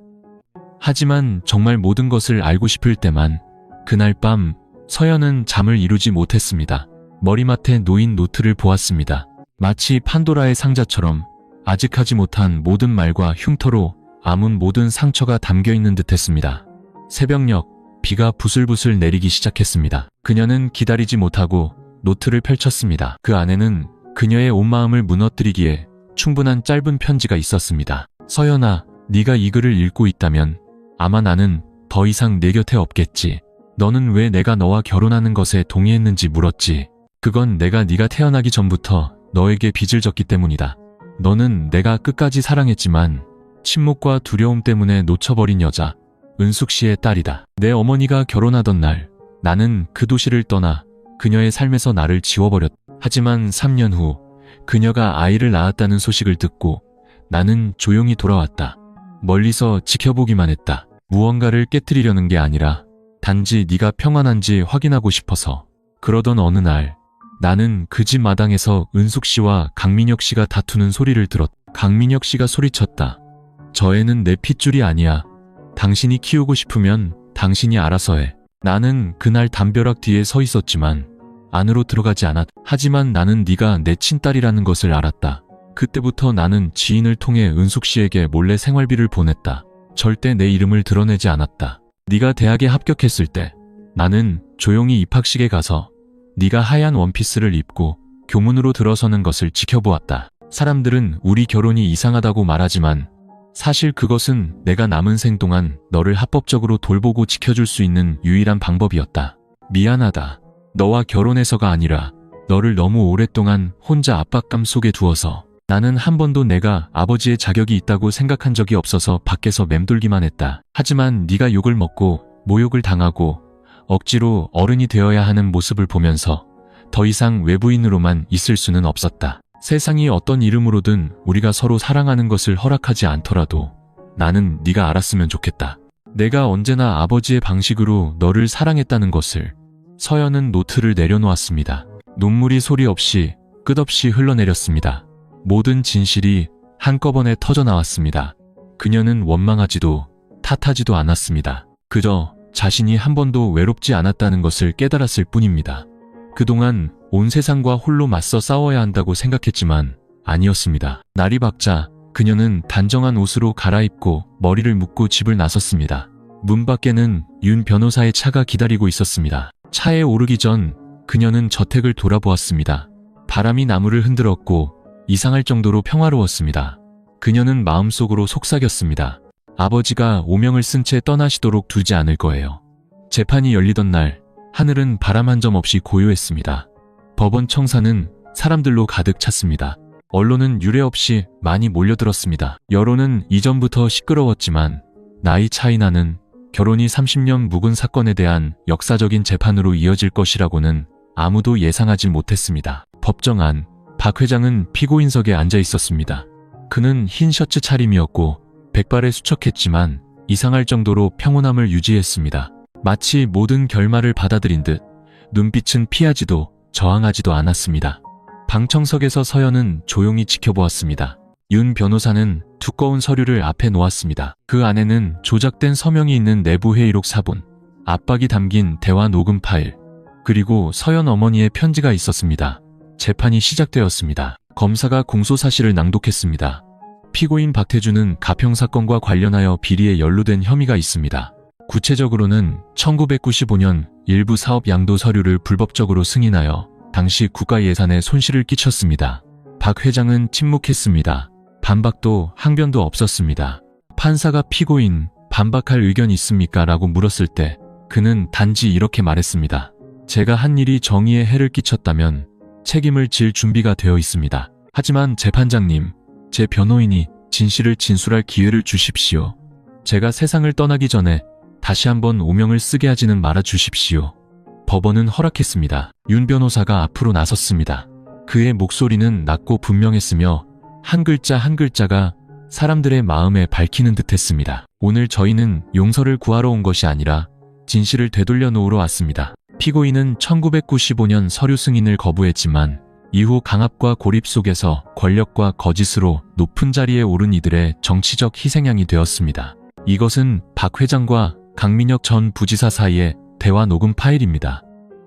하지만 정말 모든 것을 알고 싶을 때만. 그날 밤 서연은 잠을 이루지 못했습니다. 머리맡에 놓인 노트를 보았습니다. 마치 판도라의 상자처럼 아직 하지 못한 모든 말과 흉터로 아문 모든 상처가 담겨있는 듯했습니다. 새벽녘 비가 부슬부슬 내리기 시작했습니다. 그녀는 기다리지 못하고 노트를 펼쳤습니다. 그 안에는 그녀의 온 마음을 무너뜨리기에 충분한 짧은 편지가 있었습니다. 서연아, 네가 이 글을 읽고 있다면 아마 나는 더 이상 내 곁에 없겠지. 너는 왜 내가 너와 결혼하는 것에 동의했는지 물었지. 그건 내가 네가 태어나기 전부터 너에게 빚을 졌기 때문이다. 너는 내가 끝까지 사랑했지만 침묵과 두려움 때문에 놓쳐버린 여자, 은숙 씨의 딸이다. 내 어머니가 결혼하던 날 나는 그 도시를 떠나 그녀의 삶에서 나를 지워버렸다. 하지만 3년 후 그녀가 아이를 낳았다는 소식을 듣고 나는 조용히 돌아왔다. 멀리서 지켜보기만 했다. 무언가를 깨트리려는 게 아니라 단지 네가 평안한지 확인하고 싶어서. 그러던 어느 날 나는 그 집 마당에서 은숙 씨와 강민혁 씨가 다투는 소리를 들었다. 강민혁 씨가 소리쳤다. 저 애는 내 핏줄이 아니야. 당신이 키우고 싶으면 당신이 알아서 해. 나는 그날 담벼락 뒤에 서 있었지만 안으로 들어가지 않았다. 하지만 나는 네가 내 친딸이라는 것을 알았다. 그때부터 나는 지인을 통해 은숙 씨에게 몰래 생활비를 보냈다. 절대 내 이름을 드러내지 않았다. 네가 대학에 합격했을 때 나는 조용히 입학식에 가서 네가 하얀 원피스를 입고 교문으로 들어서는 것을 지켜보았다. 사람들은 우리 결혼이 이상하다고 말하지만 사실 그것은 내가 남은 생 동안 너를 합법적으로 돌보고 지켜줄 수 있는 유일한 방법이었다. 미안하다. 너와 결혼해서가 아니라 너를 너무 오랫동안 혼자 압박감 속에 두어서. 나는 한 번도 내가 아버지의 자격이 있다고 생각한 적이 없어서 밖에서 맴돌기만 했다. 하지만 네가 욕을 먹고 모욕을 당하고 억지로 어른이 되어야 하는 모습을 보면서 더 이상 외부인으로만 있을 수는 없었다. 세상이 어떤 이름으로든 우리가 서로 사랑하는 것을 허락하지 않더라도 나는 네가 알았으면 좋겠다. 내가 언제나 아버지의 방식으로 너를 사랑했다는 것을. 서연은 노트를 내려놓았습니다. 눈물이 소리 없이 끝없이 흘러내렸습니다. 모든 진실이 한꺼번에 터져나왔습니다. 그녀는 원망하지도 탓하지도 않았습니다. 그저 자신이 한 번도 외롭지 않았다는 것을 깨달았을 뿐입니다. 그동안 온 세상과 홀로 맞서 싸워야 한다고 생각했지만 아니었습니다. 날이 밝자 그녀는 단정한 옷으로 갈아입고 머리를 묶고 집을 나섰습니다. 문 밖에는 윤 변호사의 차가 기다리고 있었습니다. 차에 오르기 전 그녀는 저택을 돌아보았습니다. 바람이 나무를 흔들었고 이상할 정도로 평화로웠습니다. 그녀는 마음속으로 속삭였습니다. 아버지가 오명을 쓴 채 떠나시도록 두지 않을 거예요. 재판이 열리던 날 하늘은 바람 한 점 없이 고요했습니다. 법원 청사는 사람들로 가득 찼습니다. 언론은 유례없이 많이 몰려들었습니다. 여론은 이전부터 시끄러웠지만 나이 차이 나는 결혼이 30년 묵은 사건에 대한 역사적인 재판으로 이어질 것이라고는 아무도 예상하지 못했습니다. 법정 안 박 회장은 피고인석에 앉아 있었습니다. 그는 흰 셔츠 차림이었고 백발에 수척했지만 이상할 정도로 평온함을 유지했습니다. 마치 모든 결말을 받아들인 듯 눈빛은 피하지도 저항하지도 않았습니다. 방청석에서 서연은 조용히 지켜보았습니다. 윤 변호사는 두꺼운 서류를 앞에 놓았습니다. 그 안에는 조작된 서명이 있는 내부 회의록 사본, 압박이 담긴 대화 녹음 파일, 그리고 서연 어머니의 편지가 있었습니다. 재판이 시작되었습니다. 검사가 공소사실을 낭독했습니다. 피고인 박태주는 가평 사건과 관련하여 비리에 연루된 혐의가 있습니다. 구체적으로는 1995년 일부 사업 양도 서류를 불법적으로 승인하여 당시 국가 예산에 손실을 끼쳤습니다. 박 회장은 침묵했습니다. 반박도 항변도 없었습니다. 판사가 피고인 반박할 의견 있습니까? 라고 물었을 때 그는 단지 이렇게 말했습니다. 제가 한 일이 정의에 해를 끼쳤다면 책임을 질 준비가 되어 있습니다. 하지만 재판장님, 제 변호인이 진실을 진술할 기회를 주십시오. 제가 세상을 떠나기 전에 다시 한번 오명을 쓰게 하지는 말아 주십시오. 법원은 허락했습니다. 윤 변호사가 앞으로 나섰습니다. 그의 목소리는 낮고 분명했으며 한 글자 한 글자가 사람들의 마음에 밝히는 듯했습니다. 오늘 저희는 용서를 구하러 온 것이 아니라 진실을 되돌려 놓으러 왔습니다. 피고인은 1995년 서류 승인을 거부했지만 이후 강압과 고립 속에서 권력과 거짓으로 높은 자리에 오른 이들의 정치적 희생양이 되었습니다. 이것은 박 회장과 강민혁 전 부지사 사이의 대화 녹음 파일입니다.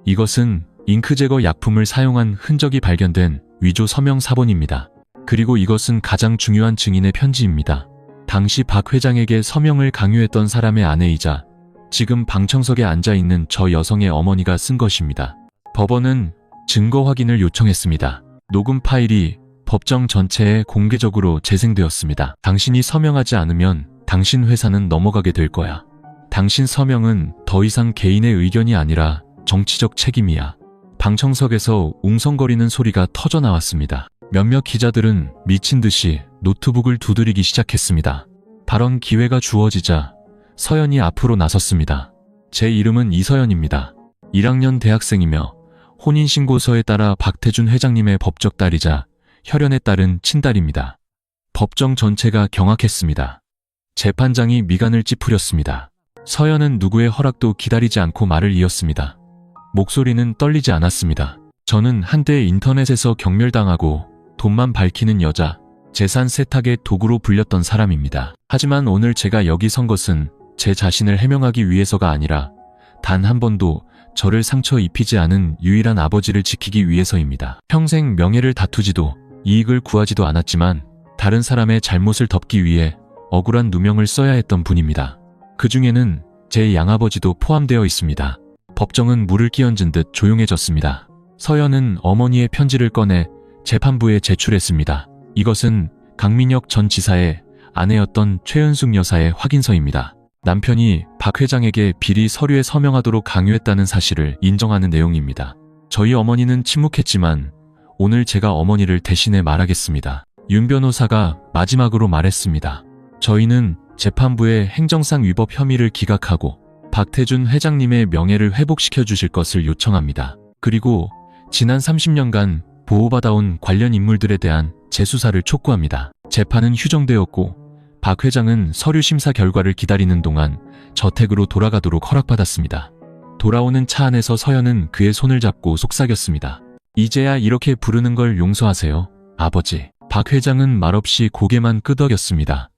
이것은 잉크 제거 약품을 사용한 흔적이 발견된 위조 서명 사본입니다. 그리고 이것은 가장 중요한 증인의 편지입니다. 당시 박 회장에게 서명을 강요했던 사람의 아내이자 지금 방청석에 앉아있는 저 여성의 어머니가 쓴 것입니다. 법원은 증거 확인을 요청했습니다. 녹음 파일이 법정 전체에 공개적으로 재생되었습니다. 당신이 서명하지 않으면 당신 회사는 넘어가게 될 거야. 당신 서명은 더 이상 개인의 의견이 아니라 정치적 책임이야. 방청석에서 웅성거리는 소리가 터져 나왔습니다. 몇몇 기자들은 미친 듯이 노트북을 두드리기 시작했습니다. 발언 기회가 주어지자 서연이 앞으로 나섰습니다. 제 이름은 이서연입니다. 1학년 대학생이며 혼인신고서에 따라 박태준 회장님의 법적 딸이자 혈연에 따른 친딸입니다. 법정 전체가 경악했습니다. 재판장이 미간을 찌푸렸습니다. 서연은 누구의 허락도 기다리지 않고 말을 이었습니다. 목소리는 떨리지 않았습니다. 저는 한때 인터넷에서 경멸당하고 돈만 밝히는 여자, 재산 세탁의 도구로 불렸던 사람입니다. 하지만 오늘 제가 여기 선 것은 제 자신을 해명하기 위해서가 아니라 단 한 번도 저를 상처 입히지 않은 유일한 아버지를 지키기 위해서입니다. 평생 명예를 다투지도 이익을 구하지도 않았지만 다른 사람의 잘못을 덮기 위해 억울한 누명을 써야 했던 분입니다. 그 중에는 제 양아버지도 포함되어 있습니다. 법정은 물을 끼얹은 듯 조용해졌습니다. 서연은 어머니의 편지를 꺼내 재판부에 제출했습니다. 이것은 강민혁 전 지사의 아내였던 최은숙 여사의 확인서입니다. 남편이 박 회장에게 비리 서류에 서명하도록 강요했다는 사실을 인정하는 내용입니다. 저희 어머니는 침묵했지만 오늘 제가 어머니를 대신해 말하겠습니다. 윤 변호사가 마지막으로 말했습니다. 저희는 재판부의 행정상 위법 혐의를 기각하고 박태준 회장님의 명예를 회복시켜 주실 것을 요청합니다. 그리고 지난 30년간 보호받아온 관련 인물들에 대한 재수사를 촉구합니다. 재판은 휴정되었고 박 회장은 서류 심사 결과를 기다리는 동안 저택으로 돌아가도록 허락받았습니다. 돌아오는 차 안에서 서연은 그의 손을 잡고 속삭였습니다. 이제야 이렇게 부르는 걸 용서하세요, 아버지. 박 회장은 말없이 고개만 끄덕였습니다.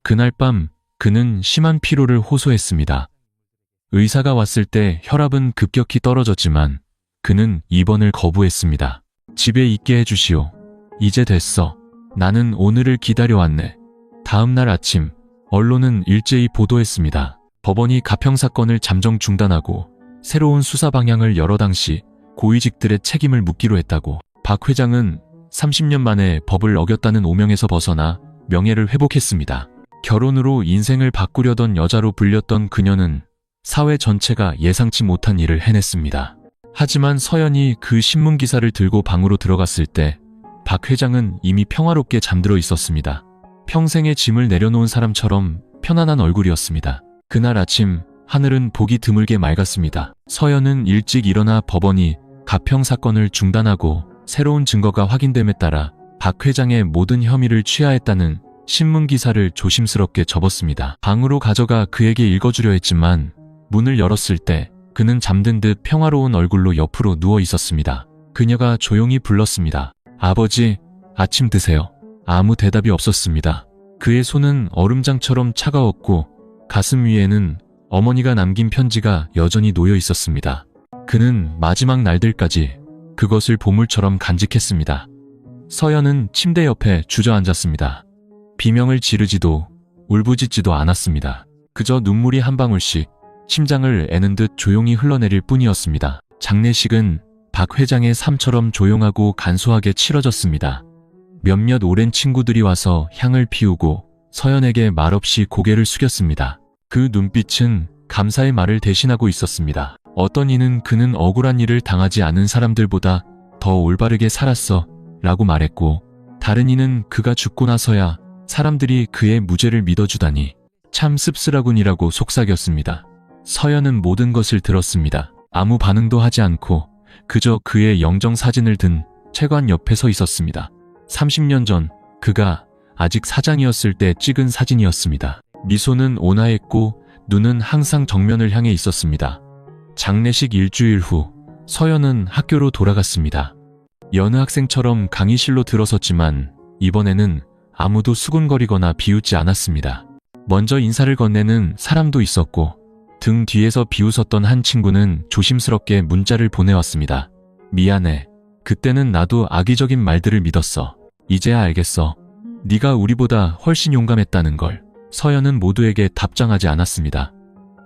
그날 밤 그는 심한 피로를 호소했습니다. 의사가 왔을 때 혈압은 급격히 떨어졌지만 그는 입원을 거부했습니다. 집에 있게 해주시오. 이제 됐어. 나는 오늘을 기다려왔네. 다음 날 아침 언론은 일제히 보도했습니다. 법원이 가평 사건을 잠정 중단하고 새로운 수사 방향을 열어 당시 고위직들의 책임을 묻기로 했다고. 박 회장은 30년 만에 법을 어겼다는 오명에서 벗어나 명예를 회복했습니다. 결혼으로 인생을 바꾸려던 여자로 불렸던 그녀는 사회 전체가 예상치 못한 일을 해냈습니다. 하지만 서연이 그 신문 기사를 들고 방으로 들어갔을 때 박 회장은 이미 평화롭게 잠들어 있었습니다. 평생의 짐을 내려놓은 사람처럼 편안한 얼굴이었습니다. 그날 아침 하늘은 보기 드물게 맑았습니다. 서연은 일찍 일어나 법원이 가평 사건을 중단하고 새로운 증거가 확인됨에 따라 박 회장의 모든 혐의를 취하했다는 신문 기사를 조심스럽게 접었습니다. 방으로 가져가 그에게 읽어주려 했지만 문을 열었을 때 그는 잠든 듯 평화로운 얼굴로 옆으로 누워 있었습니다. 그녀가 조용히 불렀습니다. 아버지, 아침 드세요. 아무 대답이 없었습니다. 그의 손은 얼음장처럼 차가웠고 가슴 위에는 어머니가 남긴 편지가 여전히 놓여 있었습니다. 그는 마지막 날들까지 그것을 보물처럼 간직했습니다. 서연은 침대 옆에 주저앉았습니다. 비명을 지르지도 울부짖지도 않았습니다. 그저 눈물이 한 방울씩 심장을 애는 듯 조용히 흘러내릴 뿐이었습니다. 장례식은 박 회장의 삶처럼 조용하고 간소하게 치러졌습니다. 몇몇 오랜 친구들이 와서 향을 피우고 서연에게 말없이 고개를 숙였습니다. 그 눈빛은 감사의 말을 대신하고 있었습니다. 어떤 이는 그는 억울한 일을 당하지 않은 사람들보다 더 올바르게 살았어 라고 말했고, 다른 이는 그가 죽고 나서야 사람들이 그의 무죄를 믿어주다니 참 씁쓸하군이라고 속삭였습니다. 서연은 모든 것을 들었습니다. 아무 반응도 하지 않고 그저 그의 영정사진을 든 채관 옆에 서 있었습니다. 30년 전 그가 아직 사장이었을 때 찍은 사진이었습니다. 미소는 온화했고 눈은 항상 정면을 향해 있었습니다. 장례식 일주일 후 서연은 학교로 돌아갔습니다. 여느 학생처럼 강의실로 들어섰지만 이번에는 아무도 수군거리거나 비웃지 않았습니다. 먼저 인사를 건네는 사람도 있었고 등 뒤에서 비웃었던 한 친구는 조심스럽게 문자를 보내왔습니다. 미안해. 그때는 나도 악의적인 말들을 믿었어. 이제야 알겠어. 네가 우리보다 훨씬 용감했다는 걸. 서연은 모두에게 답장하지 않았습니다.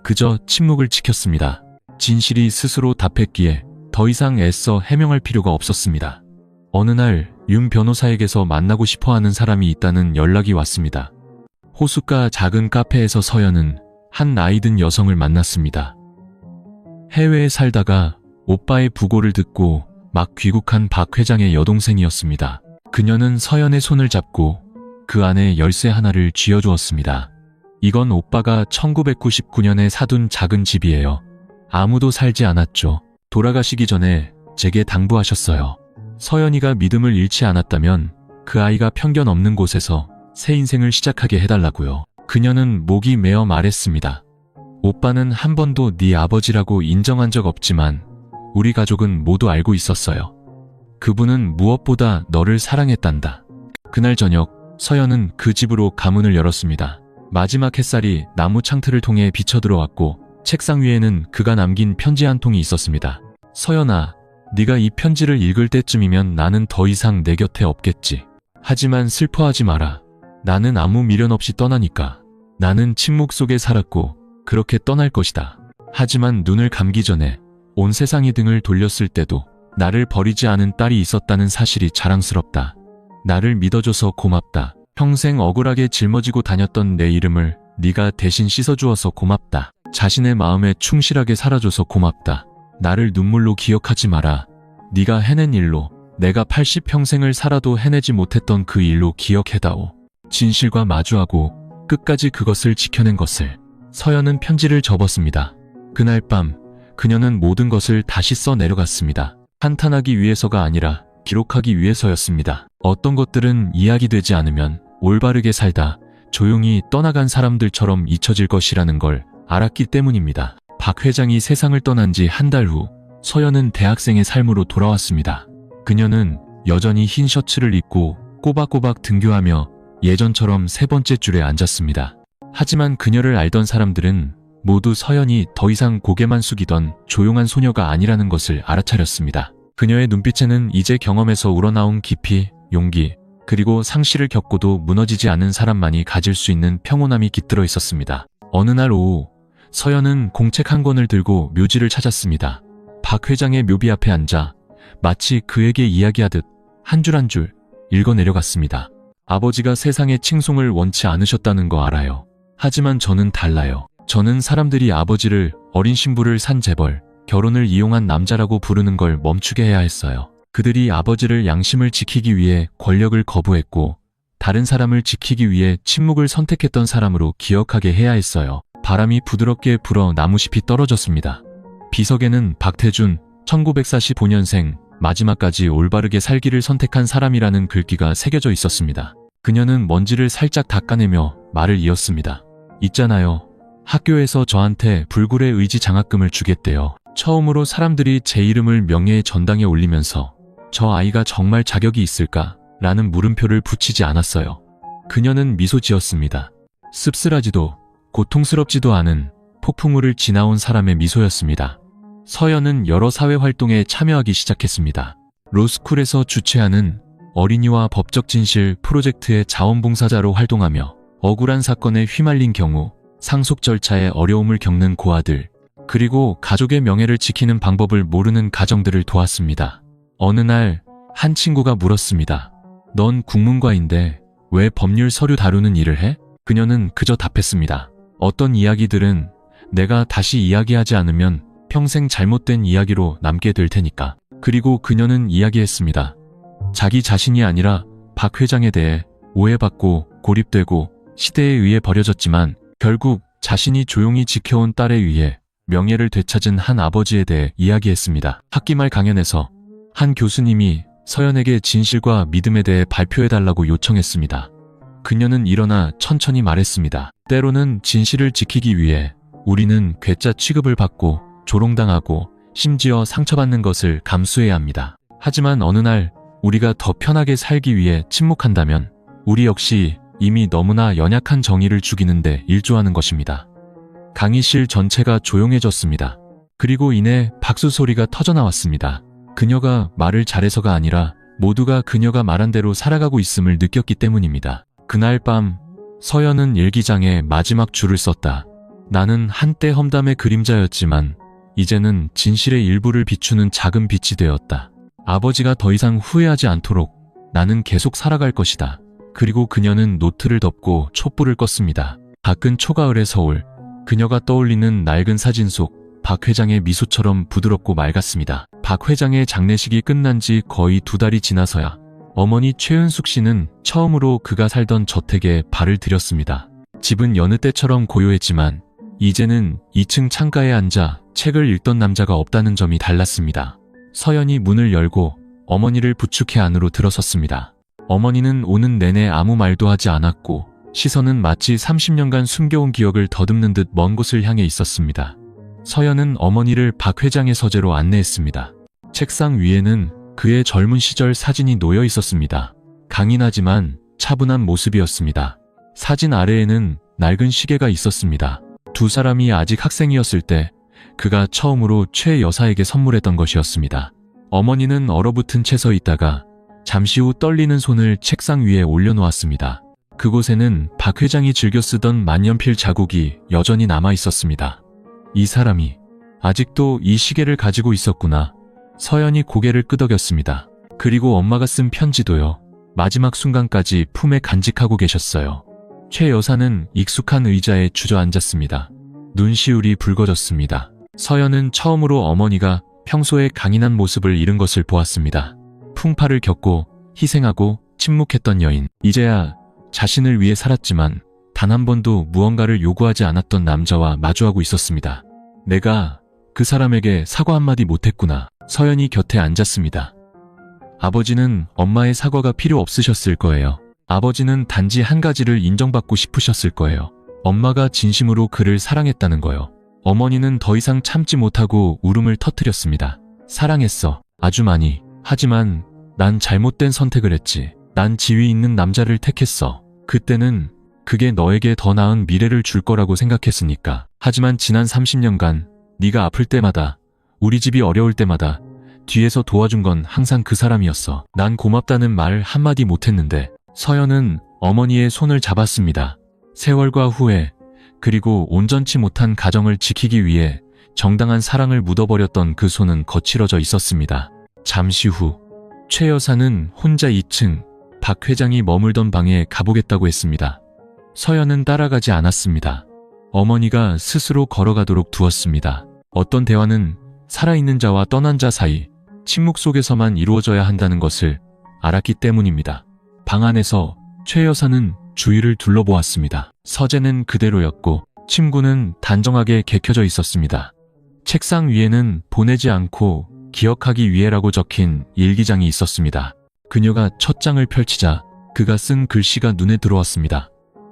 그저 침묵을 지켰습니다. 진실이 스스로 답했기에 더 이상 애써 해명할 필요가 없었습니다. 어느 날 윤 변호사에게서 만나고 싶어하는 사람이 있다는 연락이 왔습니다. 호숫가 작은 카페에서 서연은 한 나이든 여성을 만났습니다. 해외에 살다가 오빠의 부고를 듣고 막 귀국한 박 회장의 여동생이었습니다. 그녀는 서연의 손을 잡고 그 안에 열쇠 하나를 쥐어주었습니다. 이건 오빠가 1999년에 사둔 작은 집이에요. 아무도 살지 않았죠. 돌아가시기 전에 제게 당부하셨어요. 서연이가 믿음을 잃지 않았다면 그 아이가 편견 없는 곳에서 새 인생을 시작하게 해달라고요. 그녀는 목이 메어 말했습니다. 오빠는 한 번도 네 아버지라고 인정한 적 없지만 우리 가족은 모두 알고 있었어요. 그분은 무엇보다 너를 사랑했단다. 그날 저녁 서연은 그 집으로 가문을 열었습니다. 마지막 햇살이 나무 창틀을 통해 비쳐들어왔고 책상 위에는 그가 남긴 편지 한 통이 있었습니다. 서연아, 네가 이 편지를 읽을 때쯤이면 나는 더 이상 내 곁에 없겠지. 하지만 슬퍼하지 마라. 나는 아무 미련 없이 떠나니까. 나는 침묵 속에 살았고 그렇게 떠날 것이다. 하지만 눈을 감기 전에 온 세상이 등을 돌렸을 때도 나를 버리지 않은 딸이 있었다는 사실이 자랑스럽다. 나를 믿어줘서 고맙다. 평생 억울하게 짊어지고 다녔던 내 이름을 네가 대신 씻어주어서 고맙다. 자신의 마음에 충실하게 살아줘서 고맙다. 나를 눈물로 기억하지 마라. 네가 해낸 일로 내가 80평생을 살아도 해내지 못했던 그 일로 기억해다오. 진실과 마주하고 끝까지 그것을 지켜낸 것을. 서연은 편지를 접었습니다. 그날 밤 그녀는 모든 것을 다시 써 내려갔습니다. 한탄하기 위해서가 아니라 기록하기 위해서였습니다. 어떤 것들은 이야기되지 않으면 올바르게 살다 조용히 떠나간 사람들처럼 잊혀질 것이라는 걸 알았기 때문입니다. 박 회장이 세상을 떠난 지 한 달 후 서연은 대학생의 삶으로 돌아왔습니다. 그녀는 여전히 흰 셔츠를 입고 꼬박꼬박 등교하며 예전처럼 세 번째 줄에 앉았습니다. 하지만 그녀를 알던 사람들은 모두 서연이 더 이상 고개만 숙이던 조용한 소녀가 아니라는 것을 알아차렸습니다. 그녀의 눈빛에는 이제 경험에서 우러나온 깊이, 용기, 그리고 상실을 겪고도 무너지지 않은 사람만이 가질 수 있는 평온함이 깃들어 있었습니다. 어느 날 오후 서연은 공책 한 권을 들고 묘지를 찾았습니다. 박 회장의 묘비 앞에 앉아 마치 그에게 이야기하듯 한 줄 한 줄 읽어 내려갔습니다. 아버지가 세상의 칭송을 원치 않으셨다는 거 알아요. 하지만 저는 달라요. 저는 사람들이 아버지를 어린 신부를 산 재벌, 결혼을 이용한 남자라고 부르는 걸 멈추게 해야 했어요. 그들이 아버지를 양심을 지키기 위해 권력을 거부했고 다른 사람을 지키기 위해 침묵을 선택했던 사람으로 기억하게 해야 했어요. 바람이 부드럽게 불어 나무잎이 떨어졌습니다. 비석에는 박태준, 1945년생, 마지막까지 올바르게 살기를 선택한 사람이라는 글귀가 새겨져 있었습니다. 그녀는 먼지를 살짝 닦아내며 말을 이었습니다. 있잖아요. 학교에서 저한테 불굴의 의지 장학금을 주겠대요. 처음으로 사람들이 제 이름을 명예의 전당에 올리면서 저 아이가 정말 자격이 있을까? 라는 물음표를 붙이지 않았어요. 그녀는 미소 지었습니다. 씁쓸하지도 고통스럽지도 않은 폭풍우를 지나온 사람의 미소였습니다. 서연은 여러 사회활동에 참여하기 시작했습니다. 로스쿨에서 주최하는 어린이와 법적 진실 프로젝트의 자원봉사자로 활동하며 억울한 사건에 휘말린 경우 상속 절차에 어려움을 겪는 고아들, 그리고 가족의 명예를 지키는 방법을 모르는 가정들을 도왔습니다. 어느 날 한 친구가 물었습니다. 넌 국문과인데 왜 법률 서류 다루는 일을 해? 그녀는 그저 답했습니다. 어떤 이야기들은 내가 다시 이야기하지 않으면 평생 잘못된 이야기로 남게 될 테니까. 그리고 그녀는 이야기했습니다. 자기 자신이 아니라 박 회장에 대해 오해받고 고립되고 시대에 의해 버려졌지만 결국 자신이 조용히 지켜온 딸에 의해 명예를 되찾은 한 아버지에 대해 이야기했습니다. 학기 말 강연에서 한 교수님이 서연에게 진실과 믿음에 대해 발표해달라고 요청했습니다. 그녀는 일어나 천천히 말했습니다. 때로는 진실을 지키기 위해 우리는 괴짜 취급을 받고 조롱당하고 심지어 상처받는 것을 감수해야 합니다. 하지만 어느 날 우리가 더 편하게 살기 위해 침묵한다면 우리 역시 이미 너무나 연약한 정의를 죽이는데 일조하는 것입니다. 강의실 전체가 조용해졌습니다. 그리고 이내 박수 소리가 터져나왔습니다. 그녀가 말을 잘해서가 아니라 모두가 그녀가 말한 대로 살아가고 있음을 느꼈기 때문입니다. 그날 밤 서연은 일기장에 마지막 줄을 썼다. 나는 한때 험담의 그림자였지만 이제는 진실의 일부를 비추는 작은 빛이 되었다. 아버지가 더 이상 후회하지 않도록 나는 계속 살아갈 것이다. 그리고 그녀는 노트를 덮고 촛불을 껐습니다. 밖은 초가을의 서울. 그녀가 떠올리는 낡은 사진 속 박 회장의 미소처럼 부드럽고 맑았습니다. 박 회장의 장례식이 끝난 지 거의 2달이 지나서야 어머니 최은숙 씨는 처음으로 그가 살던 저택에 발을 들였습니다. 집은 여느 때처럼 고요했지만 이제는 2층 창가에 앉아 책을 읽던 남자가 없다는 점이 달랐습니다. 서연이 문을 열고 어머니를 부축해 안으로 들어섰습니다. 어머니는 오는 내내 아무 말도 하지 않았고 시선은 마치 30년간 숨겨온 기억을 더듬는 듯 먼 곳을 향해 있었습니다. 서연은 어머니를 박 회장의 서재로 안내했습니다. 책상 위에는 그의 젊은 시절 사진이 놓여 있었습니다. 강인하지만 차분한 모습이었습니다. 사진 아래에는 낡은 시계가 있었습니다. 두 사람이 아직 학생이었을 때 그가 처음으로 최 여사에게 선물했던 것이었습니다. 어머니는 얼어붙은 채 서 있다가 잠시 후 떨리는 손을 책상 위에 올려놓았습니다. 그곳에는 박 회장이 즐겨 쓰던 만년필 자국이 여전히 남아 있었습니다. 이 사람이 아직도 이 시계를 가지고 있었구나. 서연이 고개를 끄덕였습니다. 그리고 엄마가 쓴 편지도요. 마지막 순간까지 품에 간직하고 계셨어요. 최 여사는 익숙한 의자에 주저앉았습니다. 눈시울이 붉어졌습니다. 서연은 처음으로 어머니가 평소에 강인한 모습을 잃은 것을 보았습니다. 풍파를 겪고 희생하고 침묵했던 여인. 이제야 자신을 위해 살았지만 단 한 번도 무언가를 요구하지 않았던 남자와 마주하고 있었습니다. 내가 그 사람에게 사과 한마디 못했구나. 서연이 곁에 앉았습니다. 아버지는 엄마의 사과가 필요 없으셨을 거예요. 아버지는 단지 한 가지를 인정받고 싶으셨을 거예요. 엄마가 진심으로 그를 사랑했다는 거요. 어머니는 더 이상 참지 못하고 울음을 터뜨렸습니다. 사랑했어. 아주 많이. 하지만 난 잘못된 선택을 했지. 난 지위 있는 남자를 택했어. 그때는 그게 너에게 더 나은 미래를 줄 거라고 생각했으니까. 하지만 지난 30년간 네가 아플 때마다, 우리 집이 어려울 때마다 뒤에서 도와준 건 항상 그 사람이었어. 난 고맙다는 말 한마디 못했는데. 서연은 어머니의 손을 잡았습니다. 세월과 후회, 그리고 온전치 못한 가정을 지키기 위해 정당한 사랑을 묻어버렸던 그 손은 거칠어져 있었습니다. 잠시 후 최 여사는 혼자 2층 박 회장이 머물던 방에 가보겠다고 했습니다. 서연은 따라가지 않았습니다. 어머니가 스스로 걸어가도록 두었습니다. 어떤 대화는 살아있는 자와 떠난 자 사이 침묵 속에서만 이루어져야 한다는 것을 알았기 때문입니다. 방 안에서 최 여사는 주위를 둘러보았습니다. 서재는 그대로였고 침구는 단정하게 개켜져 있었습니다. 책상 위에는 보내지 않고 기억하기 위해라고 적힌 일기장이 있었습니다. 그녀가 첫 장을 펼치자 그가 쓴 글씨가 눈에 들어왔습니다.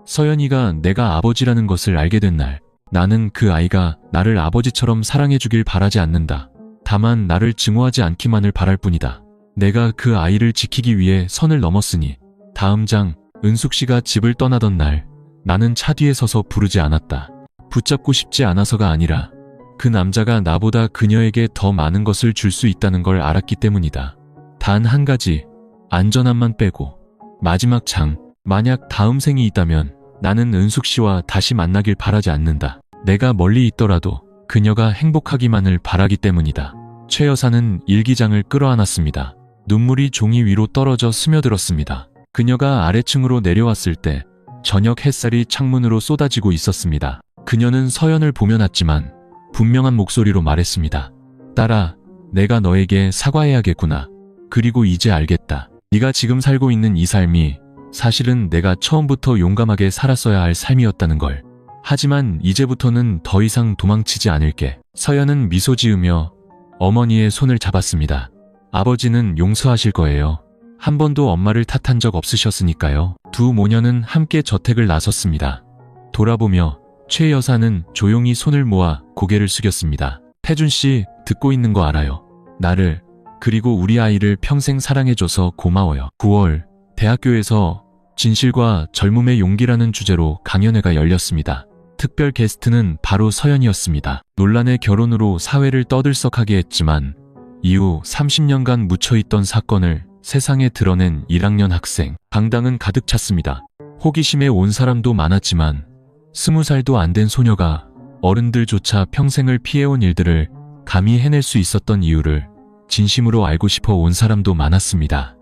서연이가 내가 아버지라는 것을 알게 된 날, 나는 그 아이가 나를 아버지처럼 사랑해주길 바라지 않는다. 다만 나를 증오하지 않기만을 바랄 뿐이다. 내가 그 아이를 지키기 위해 선을 넘었으니. 다음 장, 은숙 씨가 집을 떠나던 날, 나는 차 뒤에 서서 부르지 않았다. 붙잡고 싶지 않아서가 아니라 그 남자가 나보다 그녀에게 더 많은 것을 줄 수 있다는 걸 알았기 때문이다. 단 한 가지, 안전함만 빼고. 마지막 장, 만약 다음 생이 있다면 나는 은숙 씨와 다시 만나길 바라지 않는다. 내가 멀리 있더라도 그녀가 행복하기만을 바라기 때문이다. 최 여사는 일기장을 끌어안았습니다. 눈물이 종이 위로 떨어져 스며들었습니다. 그녀가 아래층으로 내려왔을 때 저녁 햇살이 창문으로 쏟아지고 있었습니다. 그녀는 서연을 보며 났지만 분명한 목소리로 말했습니다. 딸아, 내가 너에게 사과해야겠구나. 그리고 이제 알겠다. 네가 지금 살고 있는 이 삶이 사실은 내가 처음부터 용감하게 살았어야 할 삶이었다는 걸. 하지만 이제부터는 더 이상 도망치지 않을게. 서연은 미소 지으며 어머니의 손을 잡았습니다. 아버지는 용서하실 거예요. 한 번도 엄마를 탓한 적 없으셨으니까요. 두 모녀는 함께 저택을 나섰습니다. 돌아보며 최 여사는 조용히 손을 모아 고개를 숙였습니다. 태준 씨, 듣고 있는 거 알아요. 나를, 그리고 우리 아이를 평생 사랑해줘서 고마워요. 9월, 대학교에서 진실과 젊음의 용기라는 주제로 강연회가 열렸습니다. 특별 게스트는 바로 서연이었습니다. 논란의 결혼으로 사회를 떠들썩하게 했지만 이후 30년간 묻혀있던 사건을 세상에 드러낸 1학년 학생. 강당은 가득 찼습니다. 호기심에 온 사람도 많았지만 20살도 안 된 소녀가 어른들조차 평생을 피해온 일들을 감히 해낼 수 있었던 이유를 진심으로 알고 싶어 온 사람도 많았습니다.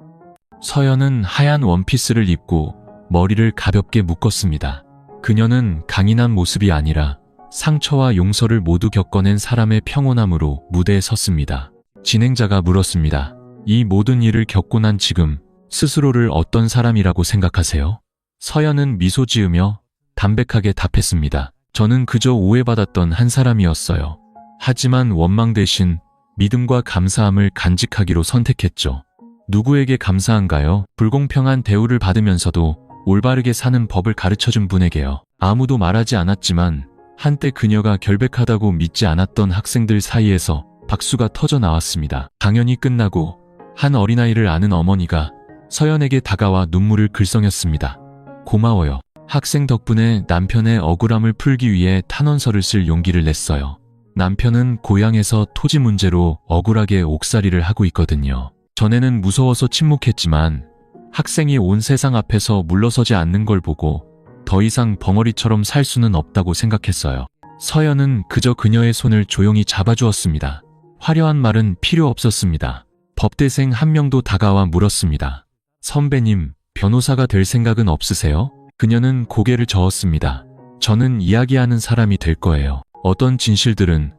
서연은 하얀 원피스를 입고 머리를 가볍게 묶었습니다. 그녀는 강인한 모습이 아니라 상처와 용서를 모두 겪어낸 사람의 평온함으로 무대에 섰습니다. 진행자가 물었습니다. 이 모든 일을 겪고 난 지금 스스로를 어떤 사람이라고 생각하세요? 서연은 미소 지으며 담백하게 답했습니다. 저는 그저 오해받았던 한 사람이었어요. 하지만 원망 대신 믿음과 감사함을 간직하기로 선택했죠. 누구에게 감사한가요? 불공평한 대우를 받으면서도 올바르게 사는 법을 가르쳐준 분에게요. 아무도 말하지 않았지만 한때 그녀가 결백하다고 믿지 않았던 학생들 사이에서 박수가 터져 나왔습니다. 강연이 끝나고 한 어린아이를 아는 어머니가 서연에게 다가와 눈물을 글썽였습니다. 고마워요. 학생 덕분에 남편의 억울함을 풀기 위해 탄원서를 쓸 용기를 냈어요. 남편은 고향에서 토지 문제로 억울하게 옥살이를 하고 있거든요. 전에는 무서워서 침묵했지만 학생이 온 세상 앞에서 물러서지 않는 걸 보고 더 이상 벙어리처럼 살 수는 없다고 생각했어요. 서연은 그저 그녀의 손을 조용히 잡아주었습니다. 화려한 말은 필요 없었습니다. 법대생 한 명도 다가와 물었습니다. 선배님, 변호사가 될 생각은 없으세요? 그녀는 고개를 저었습니다. 저는 이야기하는 사람이 될 거예요. 어떤 진실들은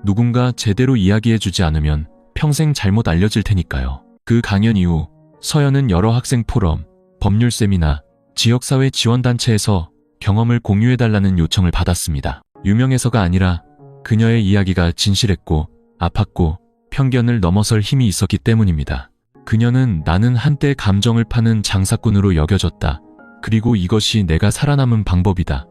누군가 제대로 이야기해주지 않으면 평생 잘못 알려질 테니까요. 그 강연 이후 서연은 여러 학생 포럼, 법률 세미나, 지역사회 지원단체에서 경험을 공유해달라는 요청을 받았습니다. 유명해서가 아니라 그녀의 이야기가 진실했고 아팠고 편견을 넘어설 힘이 있었기 때문입니다. 그녀는 나는 한때 감정을 파는 장사꾼으로 여겨졌다. 그리고 이것이 내가 살아남은 방법이다.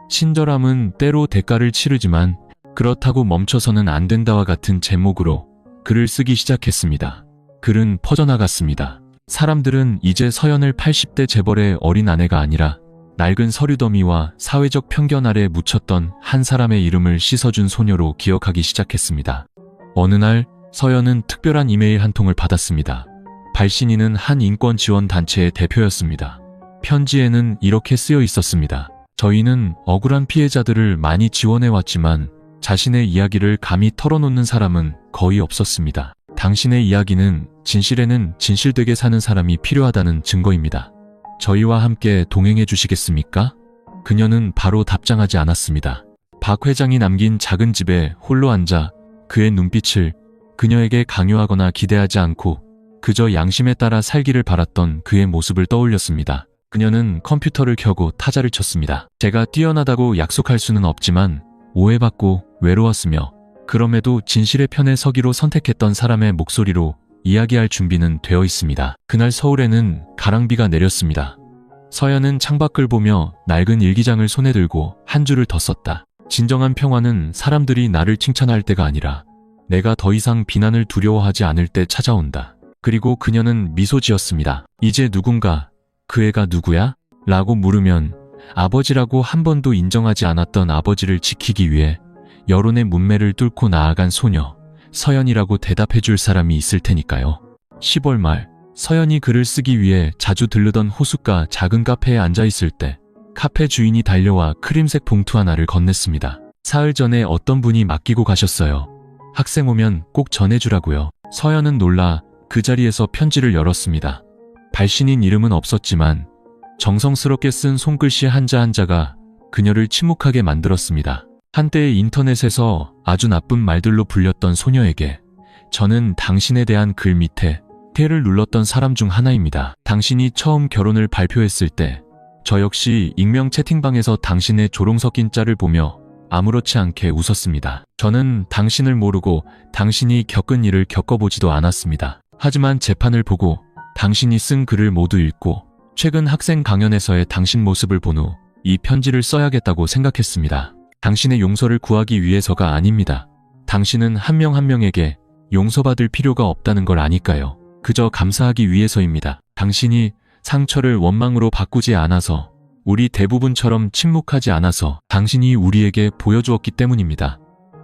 친절함은 때로 대가를 치르지만 그렇다고 멈춰서는 안 된다와 같은 제목으로 글을 쓰기 시작했습니다. 글은 퍼져나갔습니다. 사람들은 이제 서연을 80대 재벌의 어린 아내가 아니라 낡은 서류 더미와 사회적 편견 아래 묻혔던 한 사람의 이름을 씻어준 소녀로 기억하기 시작했습니다. 어느 날 서연은 특별한 이메일 한 통을 받았습니다. 발신인은 한 인권 지원 단체의 대표였습니다. 편지에는 이렇게 쓰여 있었습니다. 저희는 억울한 피해자들을 많이 지원해왔지만 자신의 이야기를 감히 털어놓는 사람은 거의 없었습니다. 당신의 이야기는 진실에는 진실되게 사는 사람이 필요하다는 증거입니다. 저희와 함께 동행해 주시겠습니까? 그녀는 바로 답장하지 않았습니다. 박 회장이 남긴 작은 집에 홀로 앉아 그의 눈빛을 그녀에게 강요하거나 기대하지 않고 그저 양심에 따라 살기를 바랐던 그의 모습을 떠올렸습니다. 그녀는 컴퓨터를 켜고 타자를 쳤습니다. 제가 뛰어나다고 약속할 수는 없지만 오해받고 외로웠으며 그럼에도 진실의 편에 서기로 선택했던 사람의 목소리로 이야기할 준비는 되어 있습니다. 그날 서울에는 가랑비가 내렸습니다. 서연은 창밖을 보며 낡은 일기장을 손에 들고 한 줄을 더 썼다. 진정한 평화는 사람들이 나를 칭찬할 때가 아니라 내가 더 이상 비난을 두려워하지 않을 때 찾아온다. 그리고 그녀는 미소 지었습니다. 이제 누군가 그 애가 누구야? 라고 물으면 아버지라고 한 번도 인정하지 않았던 아버지를 지키기 위해 여론의 문매를 뚫고 나아간 소녀 서연이라고 대답해 줄 사람이 있을 테니까요. 10월 말 서연이 글을 쓰기 위해 자주 들르던 호숫가 작은 카페에 앉아 있을 때 카페 주인이 달려와 크림색 봉투 하나를 건넸습니다. 사흘 전에 어떤 분이 맡기고 가셨어요. 학생 오면 꼭 전해주라고요. 서연은 놀라 그 자리에서 편지를 열었습니다. 발신인 이름은 없었지만 정성스럽게 쓴 손글씨 한자 한자가 그녀를 침묵하게 만들었습니다. 한때 인터넷에서 아주 나쁜 말들로 불렸던 소녀에게 저는 당신에 대한 글 밑에 태를 눌렀던 사람 중 하나입니다. 당신이 처음 결혼을 발표했을 때 저 역시 익명 채팅방에서 당신의 조롱 섞인 짤을 보며 아무렇지 않게 웃었습니다. 저는 당신을 모르고 당신이 겪은 일을 겪어보지도 않았습니다. 하지만 재판을 보고 당신이 쓴 글을 모두 읽고 최근 학생 강연에서의 당신 모습을 본 후 이 편지를 써야겠다고 생각했습니다. 당신의 용서를 구하기 위해서가 아닙니다. 당신은 한 명 한 명에게 용서받을 필요가 없다는 걸 아니까요. 그저 감사하기 위해서입니다. 당신이 상처를 원망으로 바꾸지 않아서, 우리 대부분처럼 침묵하지 않아서 당신이 우리에게 보여주었기 때문입니다.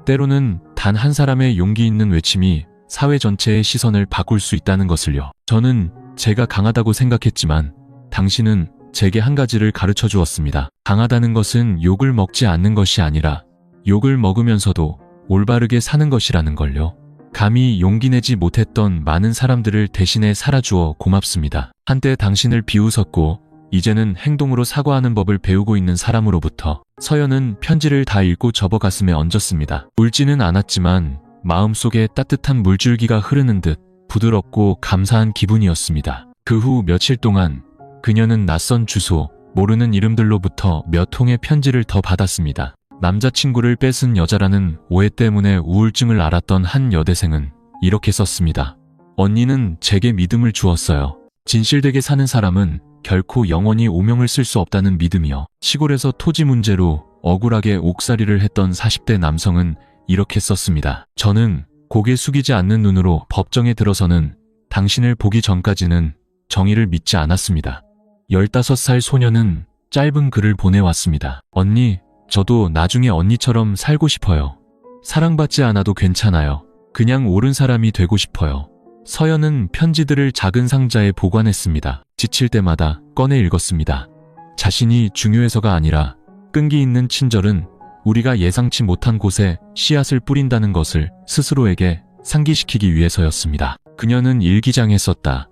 때로는 단 한 사람의 용기 있는 외침이 사회 전체의 시선을 바꿀 수 있다는 것을요. 저는 제가 강하다고 생각했지만 당신은 제게 한 가지를 가르쳐 주었습니다. 강하다는 것은 욕을 먹지 않는 것이 아니라 욕을 먹으면서도 올바르게 사는 것이라는 걸요. 감히 용기 내지 못했던 많은 사람들을 대신에 살아주어 고맙습니다. 한때 당신을 비웃었고 이제는 행동으로 사과하는 법을 배우고 있는 사람으로부터. 서연은 편지를 다 읽고 접어 가슴에 얹었습니다. 울지는 않았지만 마음속에 따뜻한 물줄기가 흐르는 듯 부드럽고 감사한 기분이었습니다. 그 후 며칠 동안 그녀는 낯선 주소, 모르는 이름들로부터 몇 통의 편지를 더 받았습니다. 남자친구를 뺏은 여자라는 오해 때문에 우울증을 앓았던 한 여대생은 이렇게 썼습니다. 언니는 제게 믿음을 주었어요. 진실되게 사는 사람은 결코 영원히 오명을 쓸 수 없다는 믿음이요. 시골에서 토지 문제로 억울하게 옥살이를 했던 40대 남성은 이렇게 썼습니다. 저는 고개 숙이지 않는 눈으로 법정에 들어서는 당신을 보기 전까지는 정의를 믿지 않았습니다. 15살 소녀는 짧은 글을 보내왔습니다. 언니, 저도 나중에 언니처럼 살고 싶어요. 사랑받지 않아도 괜찮아요. 그냥 옳은 사람이 되고 싶어요. 서연은 편지들을 작은 상자에 보관했습니다. 지칠 때마다 꺼내 읽었습니다. 자신이 중요해서가 아니라 끈기 있는 친절은 우리가 예상치 못한 곳에 씨앗을 뿌린다는 것을 스스로에게 상기시키기 위해서였습니다. 그녀는 일기장에 썼다.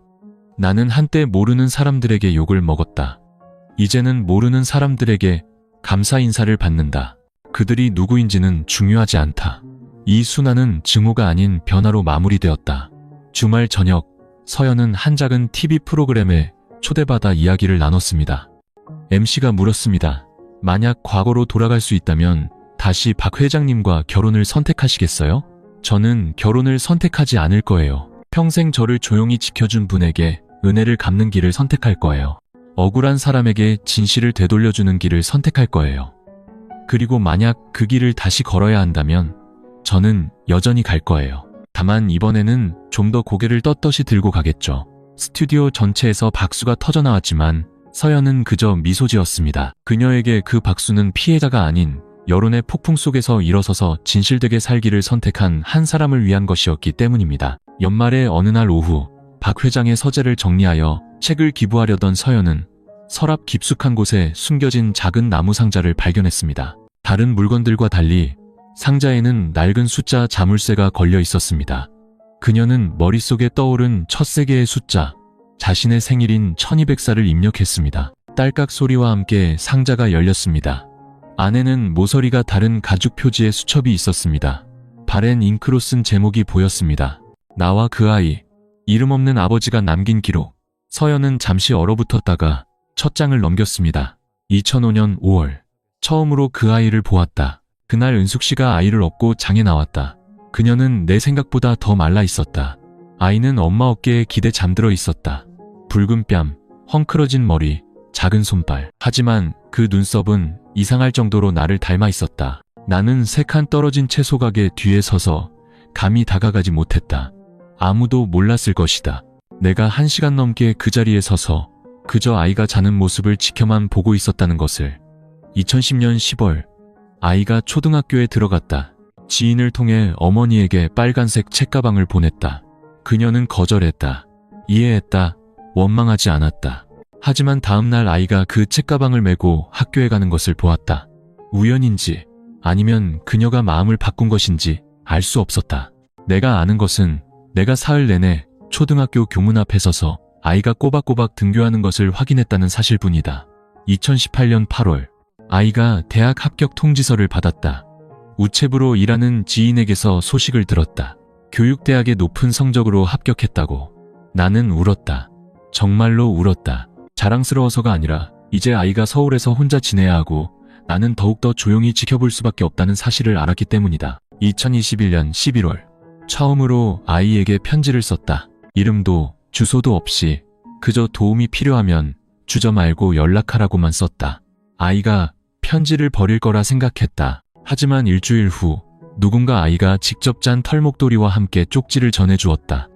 나는 한때 모르는 사람들에게 욕을 먹었다. 이제는 모르는 사람들에게 감사 인사를 받는다. 그들이 누구인지는 중요하지 않다. 이 순환은 증오가 아닌 변화로 마무리되었다. 주말 저녁, 서연은 한 작은 TV 프로그램에 초대받아 이야기를 나눴습니다. MC가 물었습니다. 만약 과거로 돌아갈 수 있다면 다시 박 회장님과 결혼을 선택하시겠어요? 저는 결혼을 선택하지 않을 거예요. 평생 저를 조용히 지켜준 분에게 은혜를 갚는 길을 선택할 거예요. 억울한 사람에게 진실을 되돌려주는 길을 선택할 거예요. 그리고 만약 그 길을 다시 걸어야 한다면 저는 여전히 갈 거예요. 다만 이번에는 좀 더 고개를 떳떳이 들고 가겠죠. 스튜디오 전체에서 박수가 터져나왔지만 서연은 그저 미소 지었습니다. 그녀에게 그 박수는 피해자가 아닌 여론의 폭풍 속에서 일어서서 진실되게 살기를 선택한 한 사람을 위한 것이었기 때문입니다. 연말의 어느 날 오후, 박 회장의 서재를 정리하여 책을 기부하려던 서연은 서랍 깊숙한 곳에 숨겨진 작은 나무 상자를 발견했습니다. 다른 물건들과 달리 상자에는 낡은 숫자 자물쇠가 걸려 있었습니다. 그녀는 머릿속에 떠오른 첫 세 개의 숫자, 자신의 생일인 1200살을 입력했습니다. 딸깍 소리와 함께 상자가 열렸습니다. 안에는 모서리가 다른 가죽 표지의 수첩이 있었습니다. 바렌 잉크로 쓴 제목이 보였습니다. 나와 그 아이, 이름 없는 아버지가 남긴 기록. 서연은 잠시 얼어붙었다가 첫 장을 넘겼습니다. 2005년 5월, 처음으로 그 아이를 보았다. 그날 은숙 씨가 아이를 업고 장에 나왔다. 그녀는 내 생각보다 더 말라 있었다. 아이는 엄마 어깨에 기대 잠들어 있었다. 붉은 뺨, 헝클어진 머리, 작은 손발. 하지만 그 눈썹은 이상할 정도로 나를 닮아 있었다. 나는 3칸 떨어진 채소 가게 뒤에 서서 감히 다가가지 못했다. 아무도 몰랐을 것이다. 내가 1시간 넘게 그 자리에 서서 그저 아이가 자는 모습을 지켜만 보고 있었다는 것을. 2010년 10월, 아이가 초등학교에 들어갔다. 지인을 통해 어머니에게 빨간색 책가방을 보냈다. 그녀는 거절했다. 이해했다. 원망하지 않았다. 하지만 다음날 아이가 그 책가방을 메고 학교에 가는 것을 보았다. 우연인지 아니면 그녀가 마음을 바꾼 것인지 알 수 없었다. 내가 아는 것은 내가 사흘 내내 초등학교 교문 앞에 서서 아이가 꼬박꼬박 등교하는 것을 확인했다는 사실뿐이다. 2018년 8월 아이가 대학 합격 통지서를 받았다. 우체부로 일하는 지인에게서 소식을 들었다. 교육대학의 높은 성적으로 합격했다고. 나는 울었다. 정말로 울었다. 자랑스러워서가 아니라 이제 아이가 서울에서 혼자 지내야 하고 나는 더욱더 조용히 지켜볼 수밖에 없다는 사실을 알았기 때문이다. 2021년 11월 처음으로 아이에게 편지를 썼다. 이름도 주소도 없이 그저 도움이 필요하면 주저 말고 연락하라고만 썼다. 아이가 편지를 버릴 거라 생각했다. 하지만 일주일 후 누군가 아이가 직접 짠 털목도리와 함께 쪽지를 전해주었다.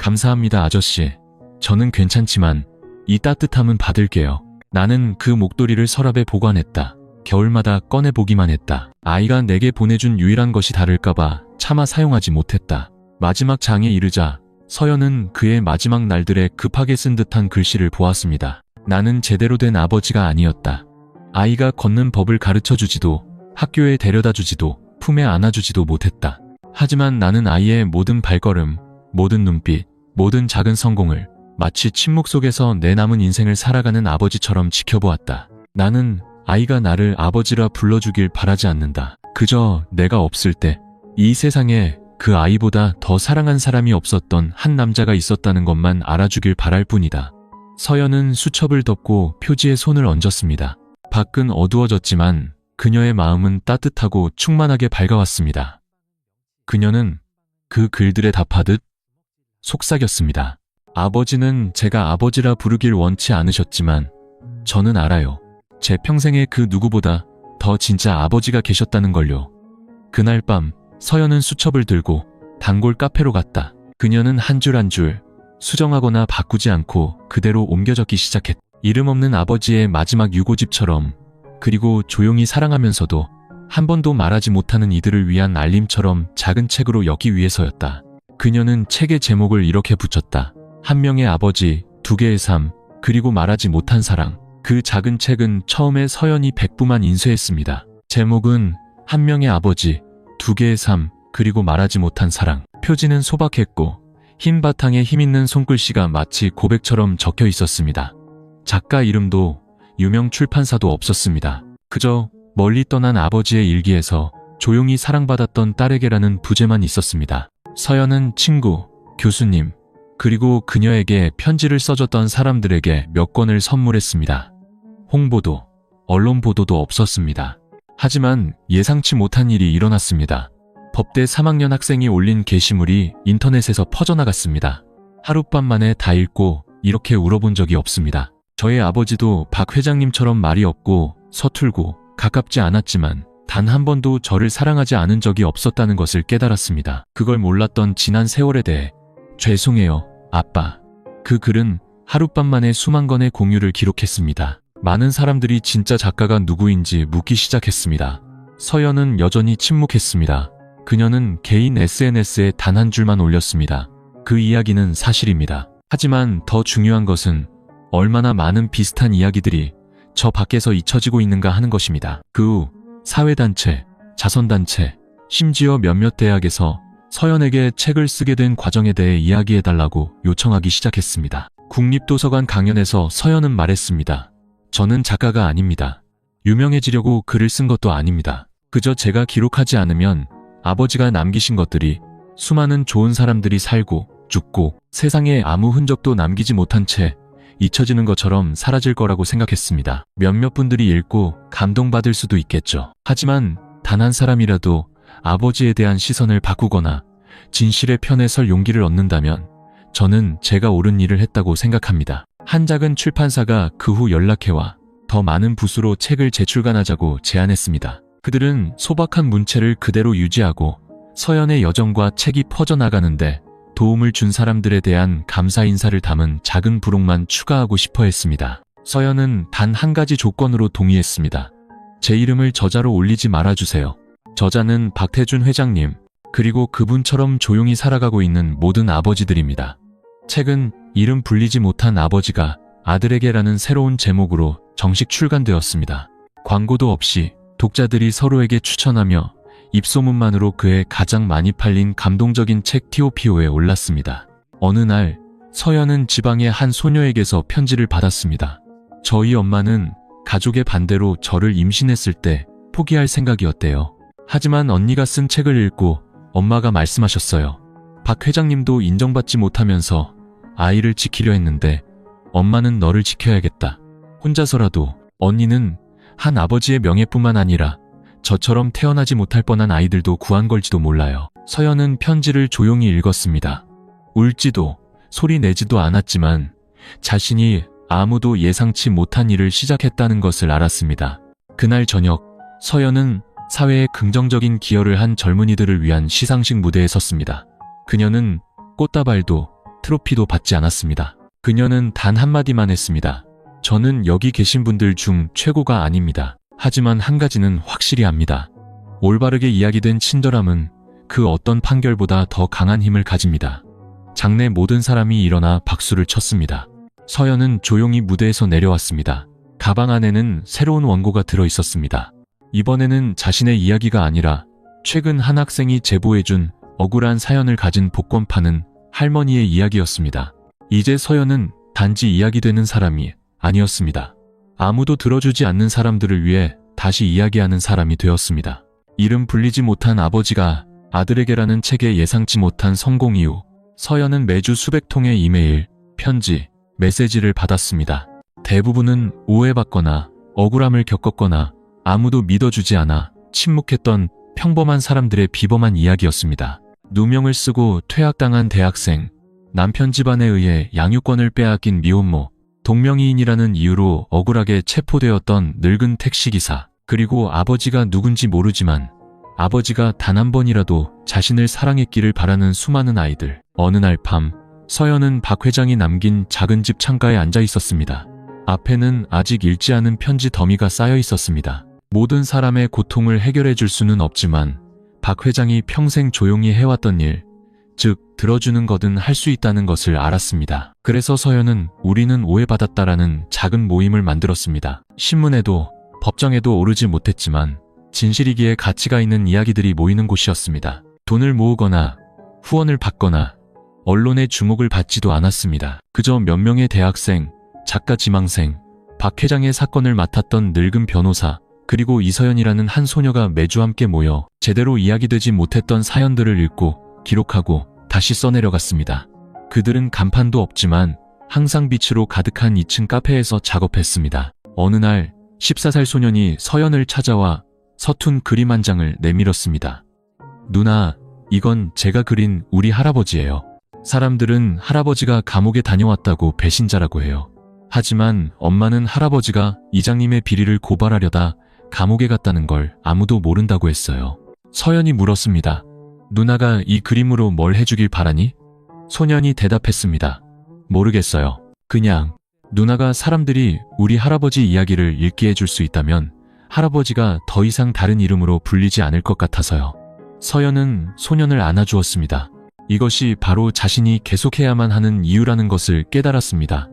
감사합니다 아저씨. 저는 괜찮지만 이 따뜻함은 받을게요. 나는 그 목도리를 서랍에 보관했다. 겨울마다 꺼내보기만 했다. 아이가 내게 보내준 유일한 것이 다를까봐 차마 사용하지 못했다. 마지막 장에 이르자 서연은 그의 마지막 날들에 급하게 쓴 듯한 글씨를 보았습니다. 나는 제대로 된 아버지가 아니었다. 아이가 걷는 법을 가르쳐주지도 학교에 데려다주지도 품에 안아주지도 못했다. 하지만 나는 아이의 모든 발걸음, 모든 눈빛, 모든 작은 성공을 마치 침묵 속에서 내 남은 인생을 살아가는 아버지처럼 지켜보았다. 나는 아이가 나를 아버지라 불러주길 바라지 않는다. 그저 내가 없을 때 이 세상에 그 아이보다 더 사랑한 사람이 없었던 한 남자가 있었다는 것만 알아주길 바랄 뿐이다. 서연은 수첩을 덮고 표지에 손을 얹었습니다. 밖은 어두워졌지만 그녀의 마음은 따뜻하고 충만하게 밝아왔습니다. 그녀는 그 글들에 답하듯 속삭였습니다. 아버지는 제가 아버지라 부르길 원치 않으셨지만 저는 알아요. 제 평생에 그 누구보다 더 진짜 아버지가 계셨다는 걸요. 그날 밤 서연은 수첩을 들고 단골 카페로 갔다. 그녀는 한 줄 한 줄 수정하거나 바꾸지 않고 그대로 옮겨 적기 시작했다. 이름 없는 아버지의 마지막 유고집처럼, 그리고 조용히 사랑하면서도 한 번도 말하지 못하는 이들을 위한 알림처럼 작은 책으로 엮기 위해서였다. 그녀는 책의 제목을 이렇게 붙였다. 한 명의 아버지, 두 개의 삶, 그리고 말하지 못한 사랑. 그 작은 책은 처음에 서연이 백부만 인쇄했습니다. 제목은 한 명의 아버지, 두 개의 삶, 그리고 말하지 못한 사랑. 표지는 소박했고 흰 바탕에 힘있는 손글씨가 마치 고백처럼 적혀 있었습니다. 작가 이름도 유명 출판사도 없었습니다. 그저 멀리 떠난 아버지의 일기에서 조용히 사랑받았던 딸에게라는 부제만 있었습니다. 서연은 친구, 교수님, 그리고 그녀에게 편지를 써줬던 사람들에게 몇 권을 선물했습니다. 홍보도, 언론 보도도 없었습니다. 하지만 예상치 못한 일이 일어났습니다. 법대 3학년 학생이 올린 게시물이 인터넷에서 퍼져나갔습니다. 하룻밤 만에 다 읽고 이렇게 울어본 적이 없습니다. 저의 아버지도 박 회장님처럼 말이 없고 서툴고 가깝지 않았지만 단 한 번도 저를 사랑하지 않은 적이 없었다는 것을 깨달았습니다. 그걸 몰랐던 지난 세월에 대해 죄송해요, 아빠. 그 글은 하룻밤 만에 수만 건의 공유를 기록했습니다. 많은 사람들이 진짜 작가가 누구인지 묻기 시작했습니다. 서연은 여전히 침묵했습니다. 그녀는 개인 SNS에 단 한 줄만 올렸습니다. 그 이야기는 사실입니다. 하지만 더 중요한 것은 얼마나 많은 비슷한 이야기들이 저 밖에서 잊혀지고 있는가 하는 것입니다. 그 후 사회단체, 자선단체, 심지어 몇몇 대학에서 서연에게 책을 쓰게 된 과정에 대해 이야기해달라고 요청하기 시작했습니다. 국립도서관 강연에서 서연은 말했습니다. 저는 작가가 아닙니다. 유명해지려고 글을 쓴 것도 아닙니다. 그저 제가 기록하지 않으면 아버지가 남기신 것들이 수많은 좋은 사람들이 살고 죽고 세상에 아무 흔적도 남기지 못한 채 잊혀지는 것처럼 사라질 거라고 생각했습니다. 몇몇 분들이 읽고 감동받을 수도 있겠죠. 하지만 단 한 사람이라도 아버지에 대한 시선을 바꾸거나 진실의 편에 설 용기를 얻는다면 저는 제가 옳은 일을 했다고 생각합니다. 한 작은 출판사가 그 후 연락해와 더 많은 부수로 책을 재출간하자고 제안했습니다. 그들은 소박한 문체를 그대로 유지하고 서연의 여정과 책이 퍼져나가는데 도움을 준 사람들에 대한 감사 인사를 담은 작은 부록만 추가하고 싶어 했습니다. 서연은 단 한 가지 조건으로 동의했습니다. 제 이름을 저자로 올리지 말아주세요. 저자는 박태준 회장님, 그리고 그분처럼 조용히 살아가고 있는 모든 아버지들입니다. 책은 이름 불리지 못한 아버지가 아들에게라는 새로운 제목으로 정식 출간되었습니다. 광고도 없이 독자들이 서로에게 추천하며 입소문만으로 그의 가장 많이 팔린 감동적인 책 티오피오에 올랐습니다. 어느 날 서연은 지방의 한 소녀에게서 편지를 받았습니다. 저희 엄마는 가족의 반대로 저를 임신했을 때 포기할 생각이었대요. 하지만 언니가 쓴 책을 읽고 엄마가 말씀하셨어요. 박 회장님도 인정받지 못하면서 아이를 지키려 했는데 엄마는 너를 지켜야겠다. 혼자서라도. 언니는 한 아버지의 명예뿐만 아니라 저처럼 태어나지 못할 뻔한 아이들도 구한 걸지도 몰라요. 서연은 편지를 조용히 읽었습니다. 울지도 소리 내지도 않았지만 자신이 아무도 예상치 못한 일을 시작했다는 것을 알았습니다. 그날 저녁 서연은 사회에 긍정적인 기여를 한 젊은이들을 위한 시상식 무대에 섰습니다. 그녀는 꽃다발도 트로피도 받지 않았습니다. 그녀는 단 한마디만 했습니다. 저는 여기 계신 분들 중 최고가 아닙니다. 하지만 한 가지는 확실히 압니다. 올바르게 이야기된 친절함은 그 어떤 판결보다 더 강한 힘을 가집니다. 장내 모든 사람이 일어나 박수를 쳤습니다. 서연은 조용히 무대에서 내려왔습니다. 가방 안에는 새로운 원고가 들어 있었습니다. 이번에는 자신의 이야기가 아니라 최근 한 학생이 제보해준 억울한 사연을 가진 복권파는 할머니의 이야기였습니다. 이제 서연은 단지 이야기되는 사람이 아니었습니다. 아무도 들어주지 않는 사람들을 위해 다시 이야기하는 사람이 되었습니다. 이름 불리지 못한 아버지가 아들에게라는 책의 예상치 못한 성공 이후 서연은 매주 수백 통의 이메일, 편지, 메시지를 받았습니다. 대부분은 오해받거나 억울함을 겪었거나 아무도 믿어주지 않아 침묵했던 평범한 사람들의 비범한 이야기였습니다. 누명을 쓰고 퇴학당한 대학생, 남편 집안에 의해 양육권을 빼앗긴 미혼모, 동명이인이라는 이유로 억울하게 체포되었던 늙은 택시기사, 그리고 아버지가 누군지 모르지만 아버지가 단 한 번이라도 자신을 사랑했기를 바라는 수많은 아이들. 어느 날 밤, 서연은 박 회장이 남긴 작은 집 창가에 앉아 있었습니다. 앞에는 아직 읽지 않은 편지 더미가 쌓여 있었습니다. 모든 사람의 고통을 해결해 줄 수는 없지만 박 회장이 평생 조용히 해왔던 일, 즉 들어주는 거든 할 수 있다는 것을 알았습니다. 그래서 서연은 우리는 오해받았다라는 작은 모임을 만들었습니다. 신문에도 법정에도 오르지 못했지만 진실이기에 가치가 있는 이야기들이 모이는 곳이었습니다. 돈을 모으거나 후원을 받거나 언론의 주목을 받지도 않았습니다. 그저 몇 명의 대학생, 작가 지망생, 박 회장의 사건을 맡았던 늙은 변호사, 그리고 이서연이라는 한 소녀가 매주 함께 모여 제대로 이야기되지 못했던 사연들을 읽고 기록하고 다시 써내려갔습니다. 그들은 간판도 없지만 항상 빛으로 가득한 2층 카페에서 작업했습니다. 어느 날 14살 소년이 서연을 찾아와 서툰 그림 한 장을 내밀었습니다. 누나, 이건 제가 그린 우리 할아버지예요. 사람들은 할아버지가 감옥에 다녀왔다고 배신자라고 해요. 하지만 엄마는 할아버지가 이장님의 비리를 고발하려다 감옥에 갔다는 걸 아무도 모른다고 했어요. 서연이 물었습니다. 누나가 이 그림으로 뭘 해주길 바라니? 소년이 대답했습니다. 모르겠어요. 그냥 누나가 사람들이 우리 할아버지 이야기를 읽게 해줄 수 있다면 할아버지가 더 이상 다른 이름으로 불리지 않을 것 같아서요. 서연은 소년을 안아주었습니다. 이것이 바로 자신이 계속해야만 하는 이유라는 것을 깨달았습니다.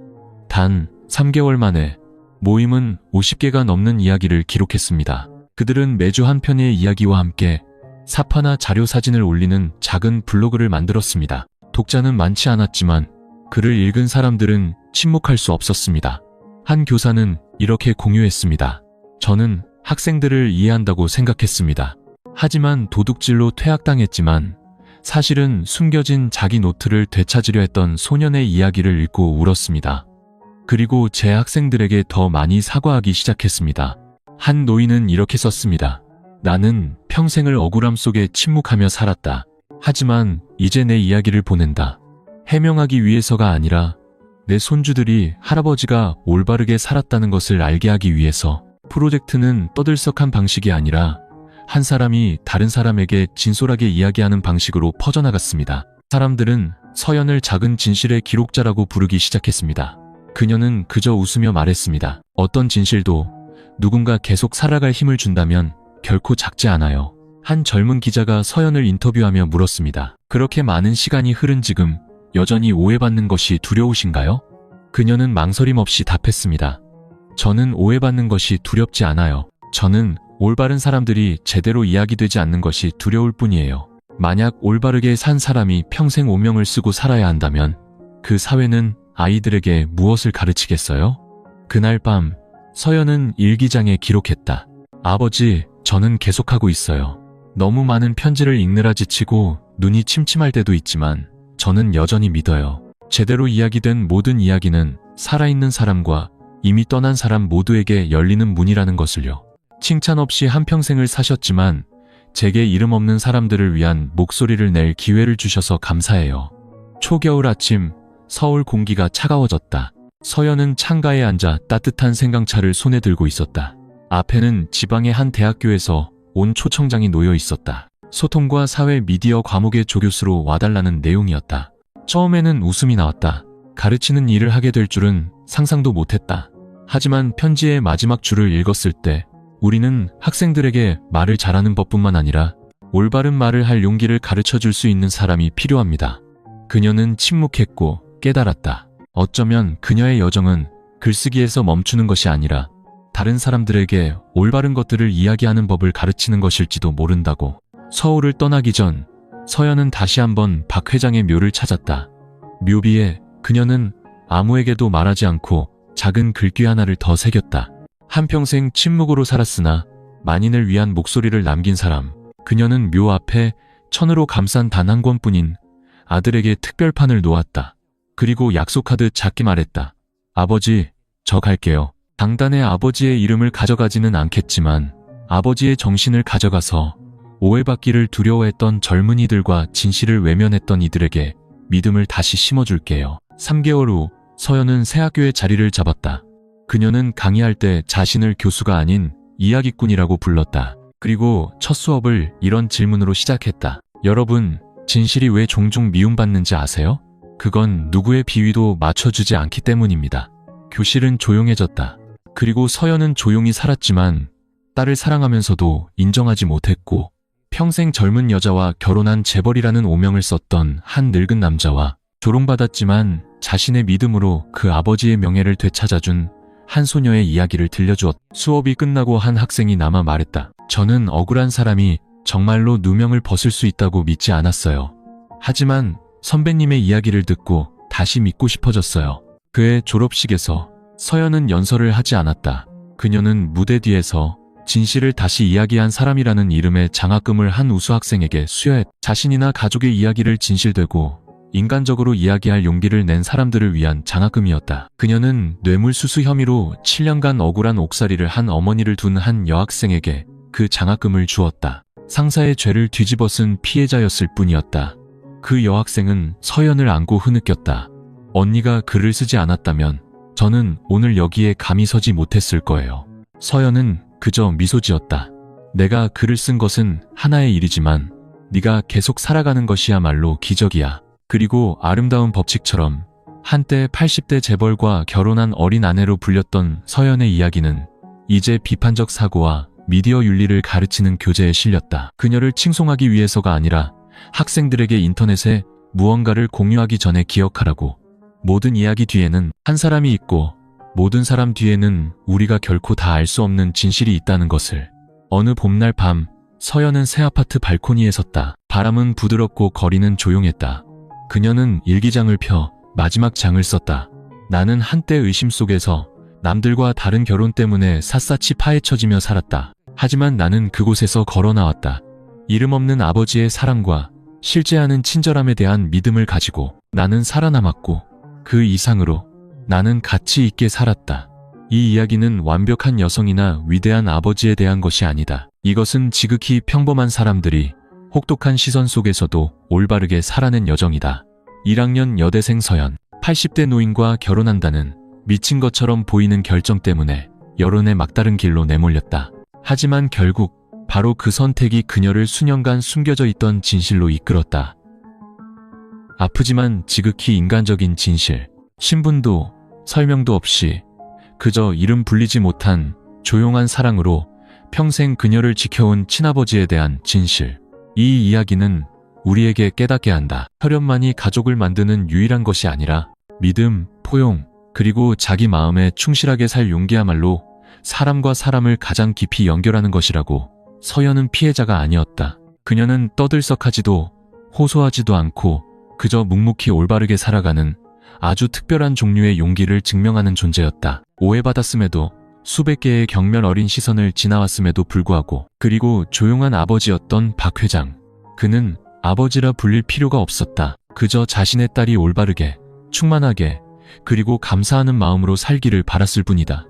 단 3개월 만에 모임은 50개가 넘는 이야기를 기록했습니다. 그들은 매주 한 편의 이야기와 함께 사파나 자료 사진을 올리는 작은 블로그를 만들었습니다. 독자는 많지 않았지만 글을 읽은 사람들은 침묵할 수 없었습니다. 한 교사는 이렇게 공유했습니다. 저는 학생들을 이해한다고 생각했습니다. 하지만 도둑질로 퇴학당했지만 사실은 숨겨진 자기 노트를 되찾으려 했던 소년의 이야기를 읽고 울었습니다. 그리고 제 학생들에게 더 많이 사과하기 시작했습니다. 한 노인은 이렇게 썼습니다. 나는 평생을 억울함 속에 침묵하며 살았다. 하지만 이제 내 이야기를 보낸다. 해명하기 위해서가 아니라 내 손주들이 할아버지가 올바르게 살았다는 것을 알게 하기 위해서. 프로젝트는 떠들썩한 방식이 아니라 한 사람이 다른 사람에게 진솔하게 이야기하는 방식으로 퍼져나갔습니다. 사람들은 서연을 작은 진실의 기록자라고 부르기 시작했습니다. 그녀는 그저 웃으며 말했습니다. 어떤 진실도 누군가 계속 살아갈 힘을 준다면 결코 작지 않아요. 한 젊은 기자가 서연을 인터뷰하며 물었습니다. 그렇게 많은 시간이 흐른 지금 여전히 오해받는 것이 두려우신가요? 그녀는 망설임 없이 답했습니다. 저는 오해받는 것이 두렵지 않아요. 저는 올바른 사람들이 제대로 이야기되지 않는 것이 두려울 뿐이에요. 만약 올바르게 산 사람이 평생 오명을 쓰고 살아야 한다면 그 사회는 아이들에게 무엇을 가르치겠어요? 그날 밤 서연은 일기장에 기록했다. 아버지, 저는 계속하고 있어요. 너무 많은 편지를 읽느라 지치고 눈이 침침할 때도 있지만 저는 여전히 믿어요. 제대로 이야기된 모든 이야기는 살아있는 사람과 이미 떠난 사람 모두에게 열리는 문이라는 것을요. 칭찬 없이 한평생을 사셨지만 제게 이름 없는 사람들을 위한 목소리를 낼 기회를 주셔서 감사해요. 초겨울 아침, 서울 공기가 차가워졌다. 서연은 창가에 앉아 따뜻한 생강차를 손에 들고 있었다. 앞에는 지방의 한 대학교에서 온 초청장이 놓여 있었다. 소통과 사회 미디어 과목의 조교수로 와달라는 내용이었다. 처음에는 웃음이 나왔다. 가르치는 일을 하게 될 줄은 상상도 못했다. 하지만 편지의 마지막 줄을 읽었을 때 우리는 학생들에게 말을 잘하는 법뿐만 아니라 올바른 말을 할 용기를 가르쳐줄 수 있는 사람이 필요합니다. 그녀는 침묵했고 깨달았다. 어쩌면 그녀의 여정은 글쓰기에서 멈추는 것이 아니라 다른 사람들에게 올바른 것들을 이야기하는 법을 가르치는 것일지도 모른다고. 서울을 떠나기 전 서연은 다시 한번 박 회장의 묘를 찾았다. 묘비에 그녀는 아무에게도 말하지 않고 작은 글귀 하나를 더 새겼다. 한평생 침묵으로 살았으나 만인을 위한 목소리를 남긴 사람. 그녀는 묘 앞에 천으로 감싼 단 한 권뿐인 아들에게 특별판을 놓았다. 그리고 약속하듯 작게 말했다. 아버지, 저 갈게요. 당단의 아버지의 이름을 가져가지는 않겠지만 아버지의 정신을 가져가서 오해받기를 두려워했던 젊은이들과 진실을 외면했던 이들에게 믿음을 다시 심어줄게요. 3개월 후 서연은 새 학교의 자리를 잡았다. 그녀는 강의할 때 자신을 교수가 아닌 이야기꾼이라고 불렀다. 그리고 첫 수업을 이런 질문으로 시작했다. 여러분, 진실이 왜 종종 미움받는지 아세요? 그건 누구의 비위도 맞춰주지 않기 때문입니다. 교실은 조용해졌다. 그리고 서연은 조용히 살았지만 딸을 사랑하면서도 인정하지 못했고 평생 젊은 여자와 결혼한 재벌이라는 오명을 썼던 한 늙은 남자와 조롱받았지만 자신의 믿음으로 그 아버지의 명예를 되찾아준 한 소녀의 이야기를 들려주었다. 수업이 끝나고 한 학생이 남아 말했다. 저는 억울한 사람이 정말로 누명을 벗을 수 있다고 믿지 않았어요. 하지만 선배님의 이야기를 듣고 다시 믿고 싶어졌어요. 그의 졸업식에서 서연은 연설을 하지 않았다. 그녀는 무대 뒤에서 진실을 다시 이야기한 사람이라는 이름의 장학금을 한 우수학생에게 수여했다. 자신이나 가족의 이야기를 진실되고 인간적으로 이야기할 용기를 낸 사람들을 위한 장학금이었다. 그녀는 뇌물수수 혐의로 7년간 억울한 옥살이를 한 어머니를 둔 한 여학생에게 그 장학금을 주었다. 상사의 죄를 뒤집어 쓴 피해자였을 뿐이었다. 그 여학생은 서연을 안고 흐느꼈다. 언니가 글을 쓰지 않았다면 저는 오늘 여기에 감히 서지 못했을 거예요. 서연은 그저 미소 지었다. 내가 글을 쓴 것은 하나의 일이지만 네가 계속 살아가는 것이야말로 기적이야. 그리고 아름다운 법칙처럼 한때 80대 재벌과 결혼한 어린 아내로 불렸던 서연의 이야기는 이제 비판적 사고와 미디어 윤리를 가르치는 교재에 실렸다. 그녀를 칭송하기 위해서가 아니라 학생들에게 인터넷에 무언가를 공유하기 전에 기억하라고. 모든 이야기 뒤에는 한 사람이 있고 모든 사람 뒤에는 우리가 결코 다 알 수 없는 진실이 있다는 것을. 어느 봄날 밤 서연은 새 아파트 발코니에 섰다. 바람은 부드럽고 거리는 조용했다. 그녀는 일기장을 펴 마지막 장을 썼다. 나는 한때 의심 속에서 남들과 다른 결혼 때문에 샅샅이 파헤쳐지며 살았다. 하지만 나는 그곳에서 걸어 나왔다. 이름 없는 아버지의 사랑과 실제하는 친절함에 대한 믿음을 가지고 나는 살아남았고 그 이상으로 나는 가치 있게 살았다. 이 이야기는 완벽한 여성이나 위대한 아버지에 대한 것이 아니다. 이것은 지극히 평범한 사람들이 혹독한 시선 속에서도 올바르게 살아낸 여정이다. 1학년 여대생 서연. 80대 노인과 결혼한다는 미친 것처럼 보이는 결정 때문에 여론의 막다른 길로 내몰렸다. 하지만 결국 바로 그 선택이 그녀를 수년간 숨겨져 있던 진실로 이끌었다. 아프지만 지극히 인간적인 진실. 신분도 설명도 없이 그저 이름 불리지 못한 조용한 사랑으로 평생 그녀를 지켜온 친아버지에 대한 진실. 이 이야기는 우리에게 깨닫게 한다. 혈연만이 가족을 만드는 유일한 것이 아니라 믿음, 포용, 그리고 자기 마음에 충실하게 살 용기야말로 사람과 사람을 가장 깊이 연결하는 것이라고. 서연은 피해자가 아니었다. 그녀는 떠들썩하지도 호소하지도 않고 그저 묵묵히 올바르게 살아가는 아주 특별한 종류의 용기를 증명하는 존재였다. 오해받았음에도 수백 개의 경멸 어린 시선을 지나왔음에도 불구하고, 그리고 조용한 아버지였던 박 회장. 그는 아버지라 불릴 필요가 없었다. 그저 자신의 딸이 올바르게, 충만하게, 그리고 감사하는 마음으로 살기를 바랐을 뿐이다.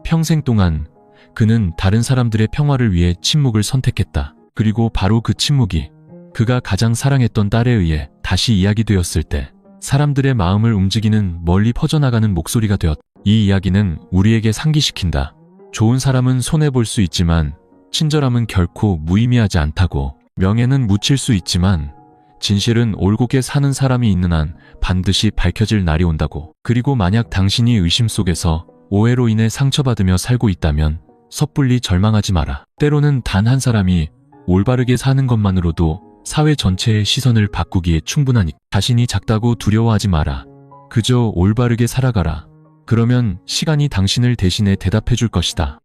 평생 동안 그는 다른 사람들의 평화를 위해 침묵을 선택했다. 그리고 바로 그 침묵이 그가 가장 사랑했던 딸에 의해 다시 이야기되었을 때 사람들의 마음을 움직이는 멀리 퍼져나가는 목소리가 되었다. 이 이야기는 우리에게 상기시킨다. 좋은 사람은 손해볼 수 있지만 친절함은 결코 무의미하지 않다고. 명예는 묻힐 수 있지만 진실은 올곧게 사는 사람이 있는 한 반드시 밝혀질 날이 온다고. 그리고 만약 당신이 의심 속에서 오해로 인해 상처받으며 살고 있다면 섣불리 절망하지 마라. 때로는 단 한 사람이 올바르게 사는 것만으로도 사회 전체의 시선을 바꾸기에 충분하니. 자신이 작다고 두려워하지 마라. 그저 올바르게 살아가라. 그러면 시간이 당신을 대신해 대답해 줄 것이다.